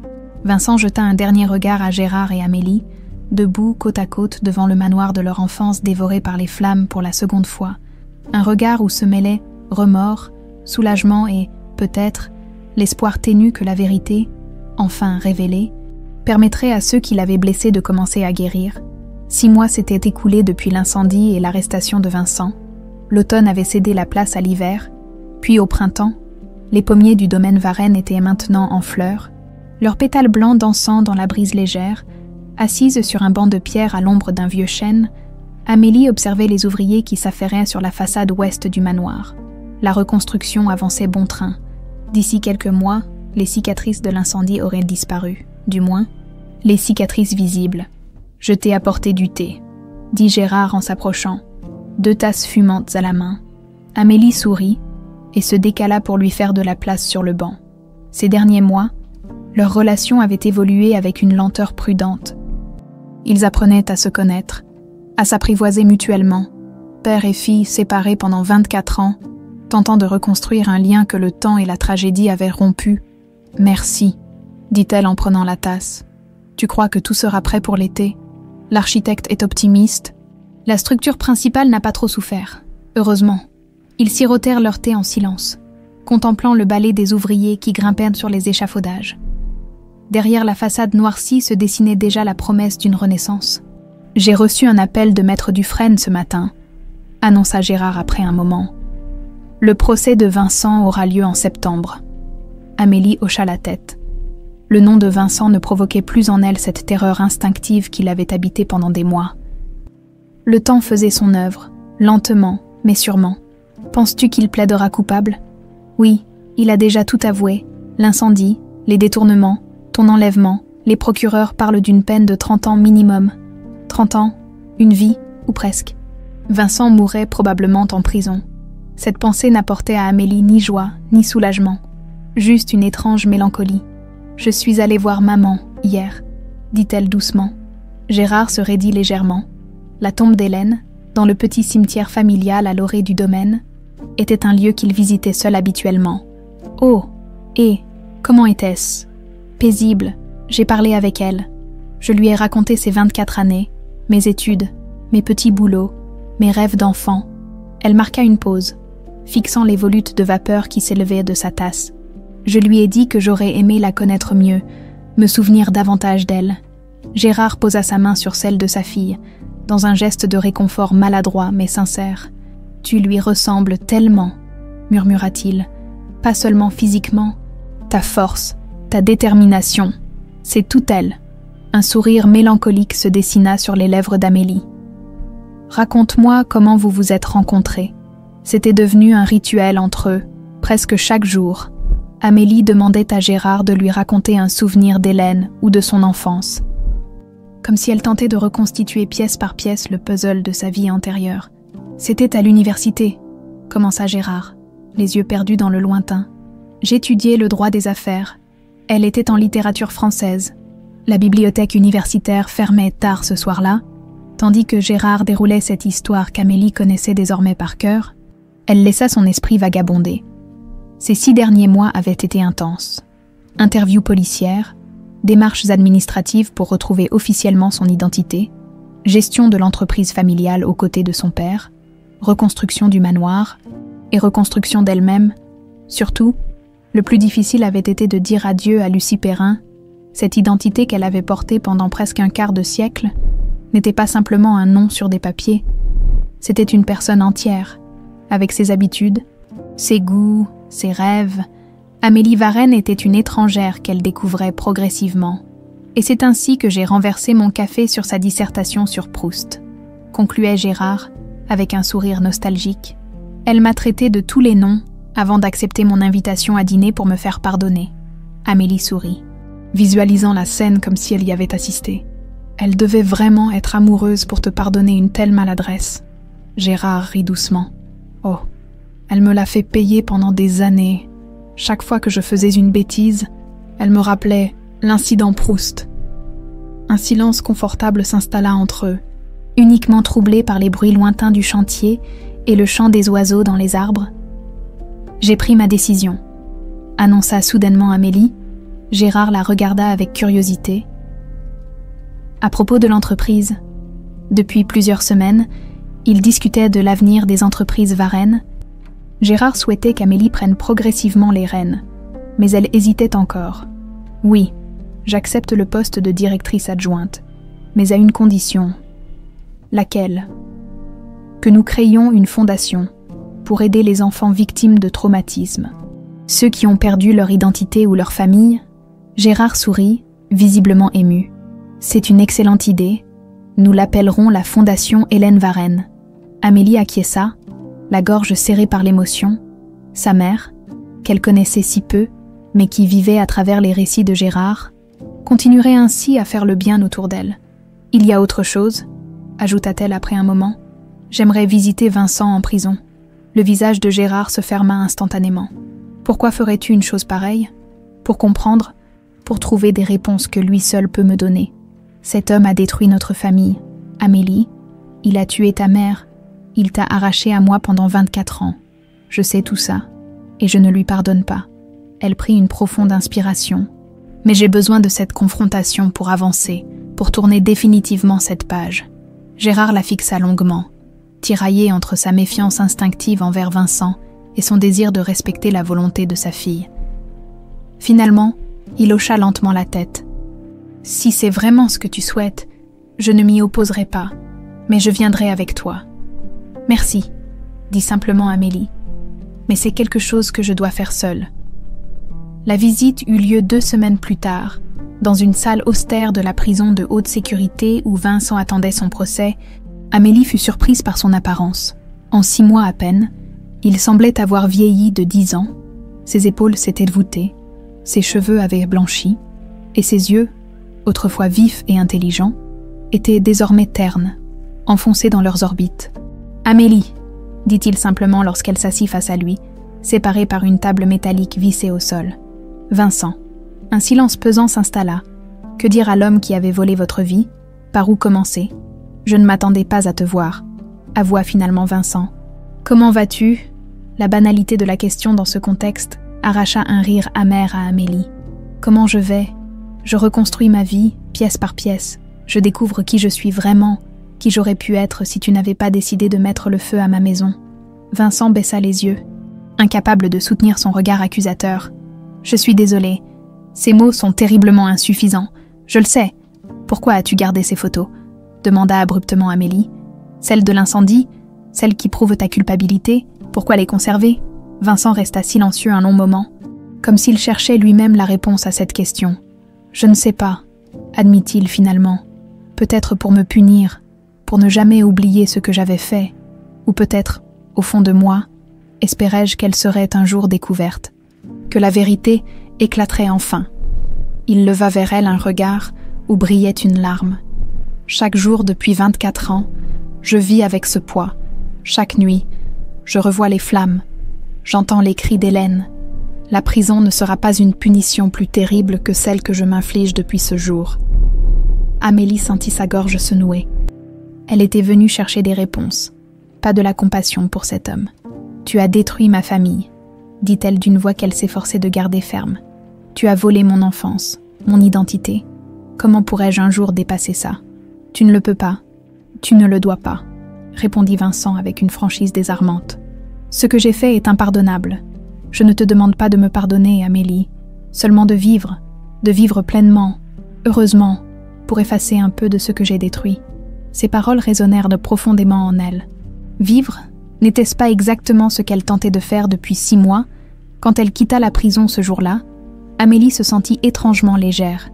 Vincent jeta un dernier regard à Gérard et Amélie, debout côte à côte devant le manoir de leur enfance dévoré par les flammes pour la seconde fois. Un regard où se mêlaient remords, soulagement et, peut-être, l'espoir ténu que la vérité, enfin révélée, permettrait à ceux qui l'avaient blessé de commencer à guérir. 6 mois s'étaient écoulés depuis l'incendie et l'arrestation de Vincent. L'automne avait cédé la place à l'hiver, puis au printemps, les pommiers du domaine Varenne étaient maintenant en fleurs, leurs pétales blancs dansant dans la brise légère. Assise sur un banc de pierre à l'ombre d'un vieux chêne, Amélie observait les ouvriers qui s'affairaient sur la façade ouest du manoir. La reconstruction avançait bon train. D'ici quelques mois, les cicatrices de l'incendie auraient disparu. Du moins, les cicatrices visibles. « Je t'ai apporté du thé », dit Gérard en s'approchant, 2 tasses fumantes à la main. Amélie sourit et se décala pour lui faire de la place sur le banc. Ces derniers mois, leur relation avait évolué avec une lenteur prudente. Ils apprenaient à se connaître, à s'apprivoiser mutuellement, père et fille séparés pendant 24 ans, tentant de reconstruire un lien que le temps et la tragédie avaient rompu. « Merci », dit-elle en prenant la tasse. « Tu crois que tout sera prêt pour l'été ? L'architecte est optimiste. La structure principale n'a pas trop souffert. Heureusement. » Ils sirotèrent leur thé en silence, contemplant le balai des ouvriers qui grimpaient sur les échafaudages. Derrière la façade noircie se dessinait déjà la promesse d'une renaissance. « J'ai reçu un appel de maître Dufresne ce matin », annonça Gérard après un moment. « Le procès de Vincent aura lieu en septembre. » Amélie hocha la tête. Le nom de Vincent ne provoquait plus en elle cette terreur instinctive qui l'avait habitée pendant des mois. Le temps faisait son œuvre, lentement, mais sûrement. Penses-tu qu'il plaidera coupable ? Oui, il a déjà tout avoué. L'incendie, les détournements, ton enlèvement, les procureurs parlent d'une peine de 30 ans minimum. 30 ans, une vie, ou presque. Vincent mourrait probablement en prison. Cette pensée n'apportait à Amélie ni joie, ni soulagement. Juste une étrange mélancolie. « Je suis allée voir maman, hier », dit-elle doucement. Gérard se raidit légèrement. La tombe d'Hélène, dans le petit cimetière familial à l'orée du domaine, était un lieu qu'il visitait seul habituellement. « Oh, et comment était-ce » ? « Paisible, j'ai parlé avec elle. Je lui ai raconté ses 24 années, mes études, mes petits boulots, mes rêves d'enfant. Elle marqua une pause, fixant les volutes de vapeur qui s'élevaient de sa tasse. Je lui ai dit que j'aurais aimé la connaître mieux, me souvenir davantage d'elle. Gérard posa sa main sur celle de sa fille, dans un geste de réconfort maladroit mais sincère. « Tu lui ressembles tellement, » murmura-t-il, « pas seulement physiquement, ta force, ta détermination, c'est tout elle. » Un sourire mélancolique se dessina sur les lèvres d'Amélie. « Raconte-moi comment vous vous êtes rencontrés. » C'était devenu un rituel entre eux, presque chaque jour. Amélie demandait à Gérard de lui raconter un souvenir d'Hélène ou de son enfance. Comme si elle tentait de reconstituer pièce par pièce le puzzle de sa vie antérieure. « C'était à l'université », commença Gérard, les yeux perdus dans le lointain. « J'étudiais le droit des affaires. Elle était en littérature française. La bibliothèque universitaire fermait tard ce soir-là, tandis que Gérard déroulait cette histoire qu'Amélie connaissait désormais par cœur. Elle laissa son esprit vagabonder. Ces 6 derniers mois avaient été intenses. Interviews policières, démarches administratives pour retrouver officiellement son identité, gestion de l'entreprise familiale aux côtés de son père, reconstruction du manoir et reconstruction d'elle-même. Surtout, le plus difficile avait été de dire adieu à Lucie Perrin. Cette identité qu'elle avait portée pendant presque un quart de siècle n'était pas simplement un nom sur des papiers. C'était une personne entière, avec ses habitudes, ses goûts, ses rêves. Amélie Varenne était une étrangère qu'elle découvrait progressivement. Et c'est ainsi que j'ai renversé mon café sur sa dissertation sur Proust, concluait Gérard, avec un sourire nostalgique. Elle m'a traité de tous les noms avant d'accepter mon invitation à dîner pour me faire pardonner. Amélie sourit, visualisant la scène comme si elle y avait assisté. Elle devait vraiment être amoureuse pour te pardonner une telle maladresse. Gérard rit doucement. Oh, elle me l'a fait payer pendant des années. Chaque fois que je faisais une bêtise, elle me rappelait l'incident Proust. Un silence confortable s'installa entre eux, uniquement troublé par les bruits lointains du chantier et le chant des oiseaux dans les arbres. « J'ai pris ma décision », annonça soudainement Amélie. Gérard la regarda avec curiosité. À propos de l'entreprise, depuis plusieurs semaines, ils discutaient de l'avenir des entreprises Varenne. Gérard souhaitait qu'Amélie prenne progressivement les rênes, mais elle hésitait encore. « Oui, j'accepte le poste de directrice adjointe, mais à une condition. » « Laquelle ? » « Que nous créions une fondation pour aider les enfants victimes de traumatismes. Ceux qui ont perdu leur identité ou leur famille. » Gérard sourit, visiblement ému. « C'est une excellente idée. Nous l'appellerons la Fondation Hélène Varenne. » Amélie acquiesça, la gorge serrée par l'émotion. Sa mère, qu'elle connaissait si peu, mais qui vivait à travers les récits de Gérard, continuerait ainsi à faire le bien autour d'elle. Il y a autre chose, ajouta-t-elle après un moment. J'aimerais visiter Vincent en prison. Le visage de Gérard se ferma instantanément. Pourquoi ferais-tu une chose pareille? Pour comprendre, pour trouver des réponses que lui seul peut me donner. Cet homme a détruit notre famille. Amélie, il a tué ta mère. Il t'a arraché à moi pendant 24 ans. Je sais tout ça, et je ne lui pardonne pas. Elle prit une profonde inspiration. Mais j'ai besoin de cette confrontation pour avancer, pour tourner définitivement cette page. Gérard la fixa longuement, tiraillé entre sa méfiance instinctive envers Vincent et son désir de respecter la volonté de sa fille. Finalement, il hocha lentement la tête. « Si c'est vraiment ce que tu souhaites, je ne m'y opposerai pas, mais je viendrai avec toi. »« Merci, » dit simplement Amélie. « Mais c'est quelque chose que je dois faire seule. » La visite eut lieu 2 semaines plus tard, dans une salle austère de la prison de haute sécurité où Vincent attendait son procès. Amélie fut surprise par son apparence. En 6 mois à peine, il semblait avoir vieilli de 10 ans. Ses épaules s'étaient voûtées, ses cheveux avaient blanchi, et ses yeux, autrefois vifs et intelligents, étaient désormais ternes, enfoncés dans leurs orbites. « Amélie !» dit-il simplement lorsqu'elle s'assit face à lui, séparée par une table métallique vissée au sol. « Vincent. » Un silence pesant s'installa. Que dire à l'homme qui avait volé votre vie? Par où commencer? Je ne m'attendais pas à te voir, avoua finalement Vincent. Comment vas-tu? La banalité de la question dans ce contexte arracha un rire amer à Amélie. Comment je vais? Je reconstruis ma vie, pièce par pièce. Je découvre qui je suis vraiment, qui j'aurais pu être si tu n'avais pas décidé de mettre le feu à ma maison. Vincent baissa les yeux, incapable de soutenir son regard accusateur. Je suis désolée. Ces mots sont terriblement insuffisants. Je le sais. Pourquoi as-tu gardé ces photos? Demanda abruptement Amélie. Celles de l'incendie? Celles qui prouvent ta culpabilité? Pourquoi les conserver? Vincent resta silencieux un long moment, comme s'il cherchait lui-même la réponse à cette question. Je ne sais pas, admit-il finalement. Peut-être pour me punir, pour ne jamais oublier ce que j'avais fait, ou peut-être, au fond de moi, espérais-je qu'elle serait un jour découverte, que la vérité éclaterait enfin. Il leva vers elle un regard où brillait une larme. Chaque jour depuis 24 ans, je vis avec ce poids. Chaque nuit, je revois les flammes. J'entends les cris d'Hélène. La prison ne sera pas une punition plus terrible que celle que je m'inflige depuis ce jour. Amélie sentit sa gorge se nouer. Elle était venue chercher des réponses, pas de la compassion pour cet homme. « Tu as détruit ma famille », dit-elle d'une voix qu'elle s'efforçait de garder ferme. « Tu as volé mon enfance, mon identité. Comment pourrais-je un jour dépasser ça? Tu ne le peux pas. Tu ne le dois pas, » répondit Vincent avec une franchise désarmante. « Ce que j'ai fait est impardonnable. Je ne te demande pas de me pardonner, Amélie, seulement de vivre pleinement, heureusement, pour effacer un peu de ce que j'ai détruit. » Ces paroles résonnèrent profondément en elle. Vivre, n'était-ce pas exactement ce qu'elle tentait de faire depuis 6 mois? Quand elle quitta la prison ce jour-là, Amélie se sentit étrangement légère,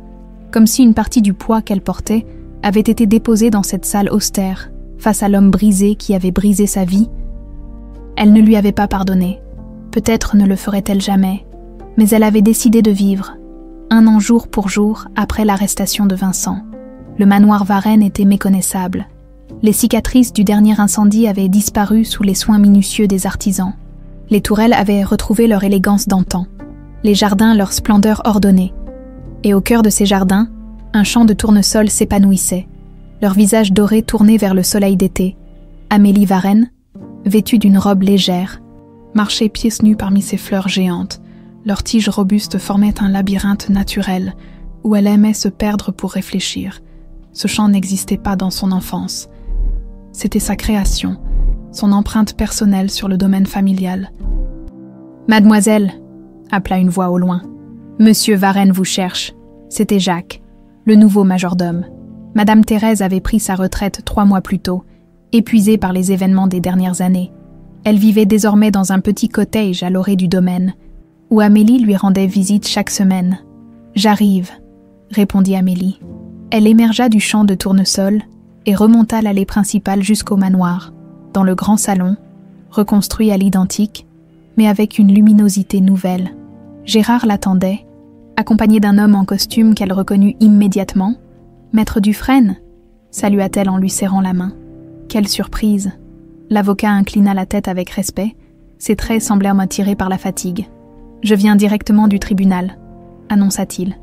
comme si une partie du poids qu'elle portait avait été déposée dans cette salle austère, face à l'homme brisé qui avait brisé sa vie. Elle ne lui avait pas pardonné. Peut-être ne le ferait-elle jamais, mais elle avait décidé de vivre, 1 an jour pour jour après l'arrestation de Vincent. Le manoir Varenne était méconnaissable. Les cicatrices du dernier incendie avaient disparu sous les soins minutieux des artisans. Les tourelles avaient retrouvé leur élégance d'antan, les jardins leur splendeur ordonnée. Et au cœur de ces jardins, un champ de tournesol s'épanouissait, leur visage doré tourné vers le soleil d'été. Amélie Varenne, vêtue d'une robe légère, marchait pieds nus parmi ces fleurs géantes. Leurs tiges robustes formaient un labyrinthe naturel où elle aimait se perdre pour réfléchir. Ce champ n'existait pas dans son enfance. C'était sa création, son empreinte personnelle sur le domaine familial. « Mademoiselle !» appela une voix au loin. « Monsieur Varenne vous cherche. » C'était Jacques, le nouveau majordome. Madame Thérèse avait pris sa retraite 3 mois plus tôt, épuisée par les événements des dernières années. Elle vivait désormais dans un petit cottage à l'orée du domaine, où Amélie lui rendait visite chaque semaine. « J'arrive », répondit Amélie. Elle émergea du champ de tournesol et remonta l'allée principale jusqu'au manoir, dans le grand salon, reconstruit à l'identique, mais avec une luminosité nouvelle. Gérard l'attendait, accompagnée d'un homme en costume qu'elle reconnut immédiatement. « Maître Dufresne » salua-t-elle en lui serrant la main. Quelle surprise! L'avocat inclina la tête avec respect, ses traits semblèrent motivés par la fatigue. « Je viens directement du tribunal », annonça-t-il.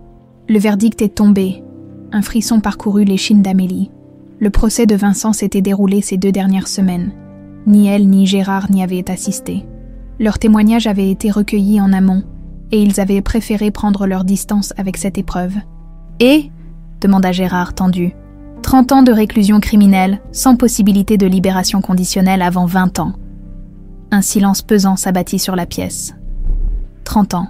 Le verdict est tombé. Un frisson parcourut l'échine d'Amélie. Le procès de Vincent s'était déroulé ces 2 dernières semaines. Ni elle ni Gérard n'y avaient assisté. Leurs témoignages avaient été recueillis en amont, et ils avaient préféré prendre leur distance avec cette épreuve. « Et » demanda Gérard tendu. « 30 ans de réclusion criminelle, sans possibilité de libération conditionnelle avant 20 ans. » Un silence pesant s'abattit sur la pièce. 30 ans.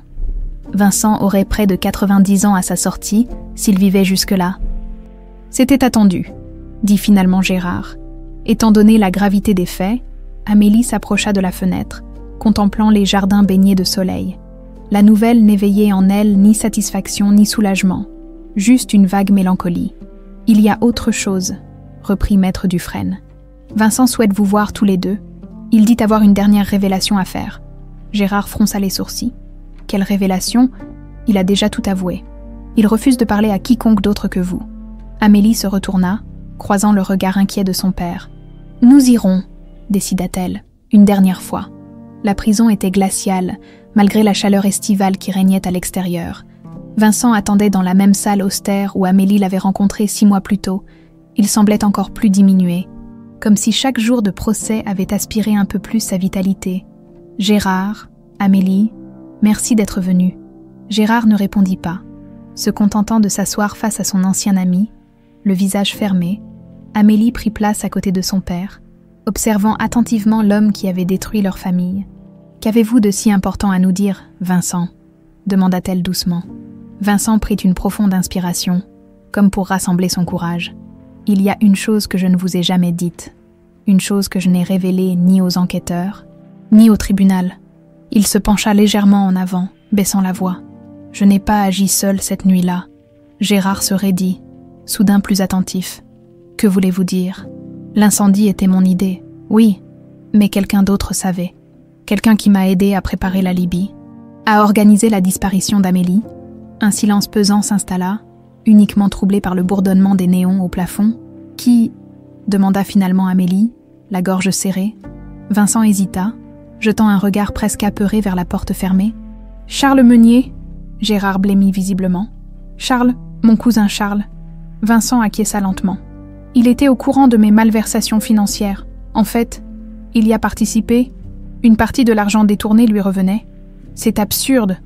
Vincent aurait près de 90 ans à sa sortie, s'il vivait jusque-là. « C'était attendu », dit finalement Gérard. Étant donné la gravité des faits, Amélie s'approcha de la fenêtre, contemplant les jardins baignés de soleil. La nouvelle n'éveillait en elle ni satisfaction ni soulagement, juste une vague mélancolie. « Il y a autre chose », reprit Maître Dufresne. « Vincent souhaite vous voir tous les deux. Il dit avoir une dernière révélation à faire. » Gérard fronça les sourcils. « Quelle révélation ? Il a déjà tout avoué. Il refuse de parler à quiconque d'autre que vous. » Amélie se retourna, croisant le regard inquiet de son père. « Nous irons », décida-t-elle, une dernière fois. La prison était glaciale, malgré la chaleur estivale qui régnait à l'extérieur. Vincent attendait dans la même salle austère où Amélie l'avait rencontré 6 mois plus tôt. Il semblait encore plus diminué, comme si chaque jour de procès avait aspiré un peu plus sa vitalité. « Gérard, Amélie, merci d'être venus. » Gérard ne répondit pas. Se contentant de s'asseoir face à son ancien ami, le visage fermé, Amélie prit place à côté de son père, observant attentivement l'homme qui avait détruit leur famille. « Qu'avez-vous de si important à nous dire, Vincent ?» demanda-t-elle doucement. Vincent prit une profonde inspiration, comme pour rassembler son courage. « Il y a une chose que je ne vous ai jamais dite, une chose que je n'ai révélée ni aux enquêteurs, ni au tribunal. » Il se pencha légèrement en avant, baissant la voix. « Je n'ai pas agi seul cette nuit-là. » Gérard se raidit, soudain plus attentif. « Que voulez-vous dire ? L'incendie était mon idée, oui, mais quelqu'un d'autre savait. Quelqu'un qui m'a aidé à préparer la Libye, à organiser la disparition d'Amélie. » Un silence pesant s'installa, uniquement troublé par le bourdonnement des néons au plafond. « Qui ?» demanda finalement Amélie, la gorge serrée. Vincent hésita, jetant un regard presque apeuré vers la porte fermée. « Charles Meunier !» Gérard blêmit visiblement. « Charles, mon cousin Charles. » Vincent acquiesça lentement. « Il était au courant de mes malversations financières. En fait, il y a participé. Une partie de l'argent détourné lui revenait. »« C'est absurde !»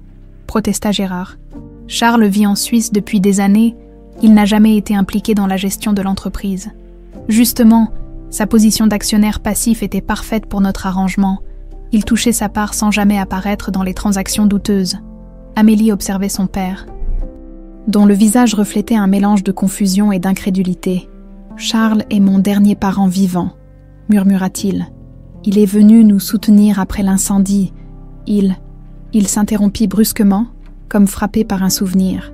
protesta Gérard. « Charles vit en Suisse depuis des années. Il n'a jamais été impliqué dans la gestion de l'entreprise. Justement, sa position d'actionnaire passif était parfaite pour notre arrangement. Il touchait sa part sans jamais apparaître dans les transactions douteuses. » Amélie observait son père, dont le visage reflétait un mélange de confusion et d'incrédulité. « Charles est mon dernier parent vivant, » murmura-t-il. « Il est venu nous soutenir après l'incendie. Il s'interrompit brusquement, comme frappé par un souvenir.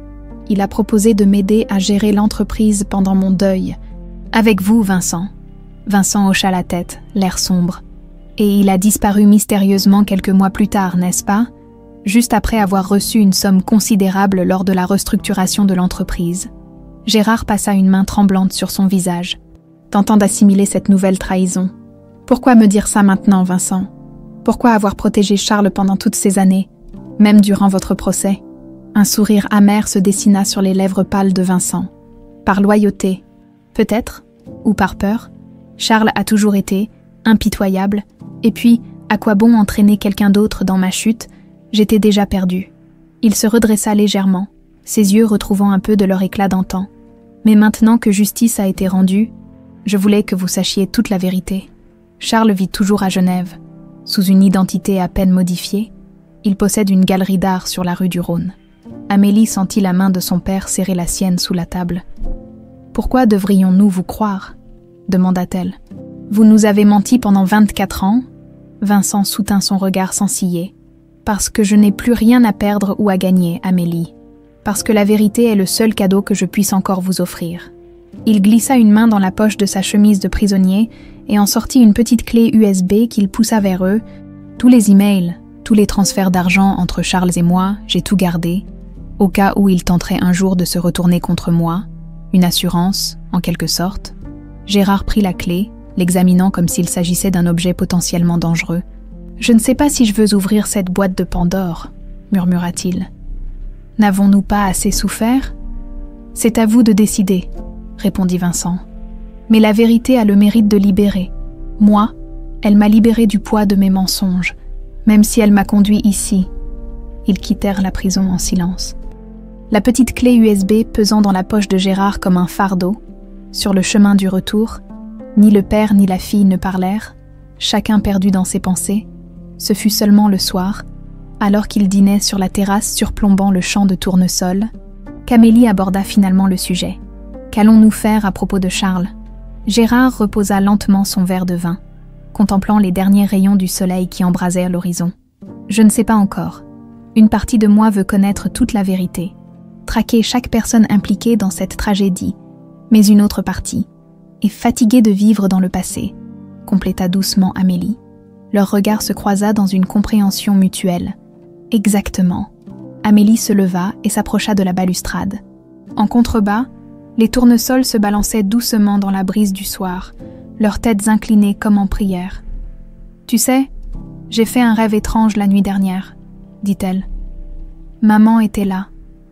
Il a proposé de m'aider à gérer l'entreprise pendant mon deuil. Avec vous, Vincent. » Vincent hocha la tête, l'air sombre. « Et il a disparu mystérieusement quelques mois plus tard, n'est-ce pas ? Juste après avoir reçu une somme considérable lors de la restructuration de l'entreprise. » Gérard passa une main tremblante sur son visage, tentant d'assimiler cette nouvelle trahison. « Pourquoi me dire ça maintenant, Vincent ? Pourquoi avoir protégé Charles pendant toutes ces années, même durant votre procès ?» Un sourire amer se dessina sur les lèvres pâles de Vincent. « Par loyauté, peut-être, ou par peur. Charles a toujours été impitoyable, et puis, à quoi bon entraîner quelqu'un d'autre dans ma chute ? J'étais déjà perdu. » Il se redressa légèrement, ses yeux retrouvant un peu de leur éclat d'antan. « Mais maintenant que justice a été rendue, je voulais que vous sachiez toute la vérité. Charles vit toujours à Genève, sous une identité à peine modifiée. Il possède une galerie d'art sur la rue du Rhône. » Amélie sentit la main de son père serrer la sienne sous la table. « Pourquoi devrions-nous vous croire ?» demanda-t-elle. « Vous nous avez menti pendant 24 ans ?» Vincent soutint son regard sans ciller. « Parce que je n'ai plus rien à perdre ou à gagner, Amélie. Parce que la vérité est le seul cadeau que je puisse encore vous offrir. » Il glissa une main dans la poche de sa chemise de prisonnier et en sortit une petite clé USB qu'il poussa vers eux. « Tous les emails, tous les transferts d'argent entre Charles et moi, j'ai tout gardé. au cas où il tenterait un jour de se retourner contre moi, une assurance, en quelque sorte. Gérard prit la clé, l'examinant comme s'il s'agissait d'un objet potentiellement dangereux. « Je ne sais pas si je veux ouvrir cette boîte de Pandore, » murmura-t-il. « N'avons-nous pas assez souffert ? » « C'est à vous de décider, » répondit Vincent. « Mais la vérité a le mérite de libérer. Moi, elle m'a libéré du poids de mes mensonges, même si elle m'a conduit ici. » Ils quittèrent la prison en silence. La petite clé USB pesant dans la poche de Gérard comme un fardeau, sur le chemin du retour, ni le père ni la fille ne parlèrent, chacun perdu dans ses pensées. Ce fut seulement le soir, alors qu'ils dînaient sur la terrasse surplombant le champ de tournesol, qu'Amélie aborda finalement le sujet. « Qu'allons-nous faire à propos de Charles ?» Gérard reposa lentement son verre de vin, contemplant les derniers rayons du soleil qui embrasèrent l'horizon. « Je ne sais pas encore. Une partie de moi veut connaître toute la vérité, traquer chaque personne impliquée dans cette tragédie, mais une autre partie est fatiguée de vivre dans le passé, » compléta doucement Amélie. Leur regard se croisa dans une compréhension mutuelle. « Exactement. » Amélie se leva et s'approcha de la balustrade. En contrebas, les tournesols se balançaient doucement dans la brise du soir, leurs têtes inclinées comme en prière. « Tu sais, j'ai fait un rêve étrange la nuit dernière, » dit-elle. « Maman était là,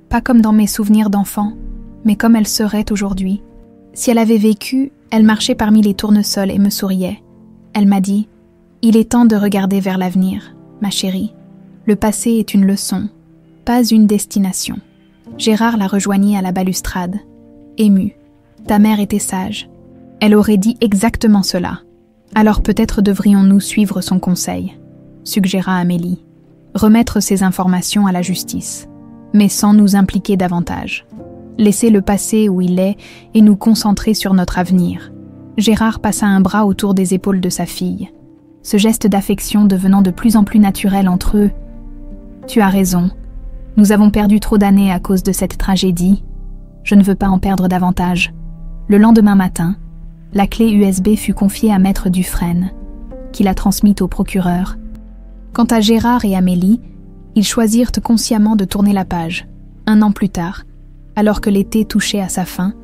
pas comme dans mes souvenirs d'enfant, mais comme elle serait aujourd'hui. Si elle avait vécu, elle marchait parmi les tournesols et me souriait. Elle m'a dit « Il est temps de regarder vers l'avenir, ma chérie. Le passé est une leçon, pas une destination. » Gérard la rejoignit à la balustrade, ému. « Ta mère était sage. Elle aurait dit exactement cela. Alors peut-être devrions-nous suivre son conseil, » suggéra Amélie. « Remettre ces informations à la justice, mais sans nous impliquer davantage. Laisser le passé où il est et nous concentrer sur notre avenir. » Gérard passa un bras autour des épaules de sa fille, ce geste d'affection devenant de plus en plus naturel entre eux. « Tu as raison. Nous avons perdu trop d'années à cause de cette tragédie. Je ne veux pas en perdre davantage. » Le lendemain matin, la clé USB fut confiée à Maître Dufresne, qui la transmit au procureur. Quant à Gérard et Amélie, ils choisirent consciemment de tourner la page. 1 an plus tard, alors que l'été touchait à sa fin,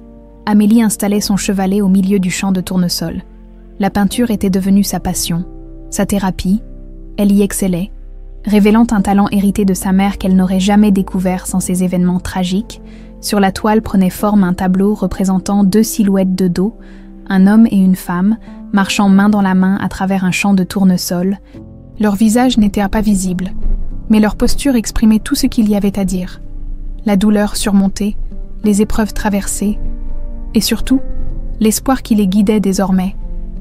Amélie installait son chevalet au milieu du champ de tournesol. La peinture était devenue sa passion, sa thérapie. Elle y excellait, révélant un talent hérité de sa mère qu'elle n'aurait jamais découvert sans ces événements tragiques. Sur la toile prenait forme un tableau représentant 2 silhouettes de dos, un homme et une femme, marchant main dans la main à travers un champ de tournesol. Leurs visages n'étaient pas visibles, mais leur posture exprimait tout ce qu'il y avait à dire. La douleur surmontée, les épreuves traversées, et surtout, l'espoir qui les guidait désormais.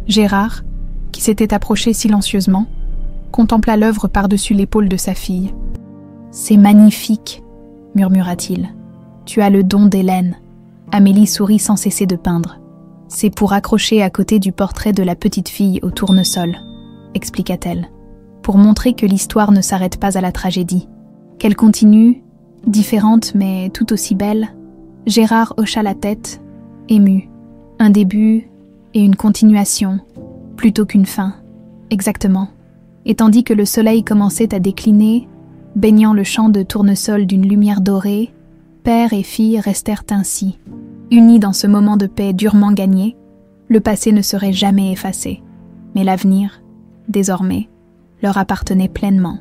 Gérard, qui s'était approché silencieusement, contempla l'œuvre par-dessus l'épaule de sa fille. « C'est magnifique, » murmura-t-il. « Tu as le don d'Hélène. » Amélie sourit sans cesser de peindre. « C'est pour accrocher à côté du portrait de la petite fille au tournesol, » expliqua-t-elle, pour montrer que l'histoire ne s'arrête pas à la tragédie, qu'elle continue, différente mais tout aussi belle. Gérard hocha la tête, ému. Un début et une continuation, plutôt qu'une fin, exactement. Et tandis que le soleil commençait à décliner, baignant le champ de tournesol d'une lumière dorée, père et fille restèrent ainsi, unis dans ce moment de paix durement gagné. Le passé ne serait jamais effacé, mais l'avenir, désormais, leur appartenait pleinement.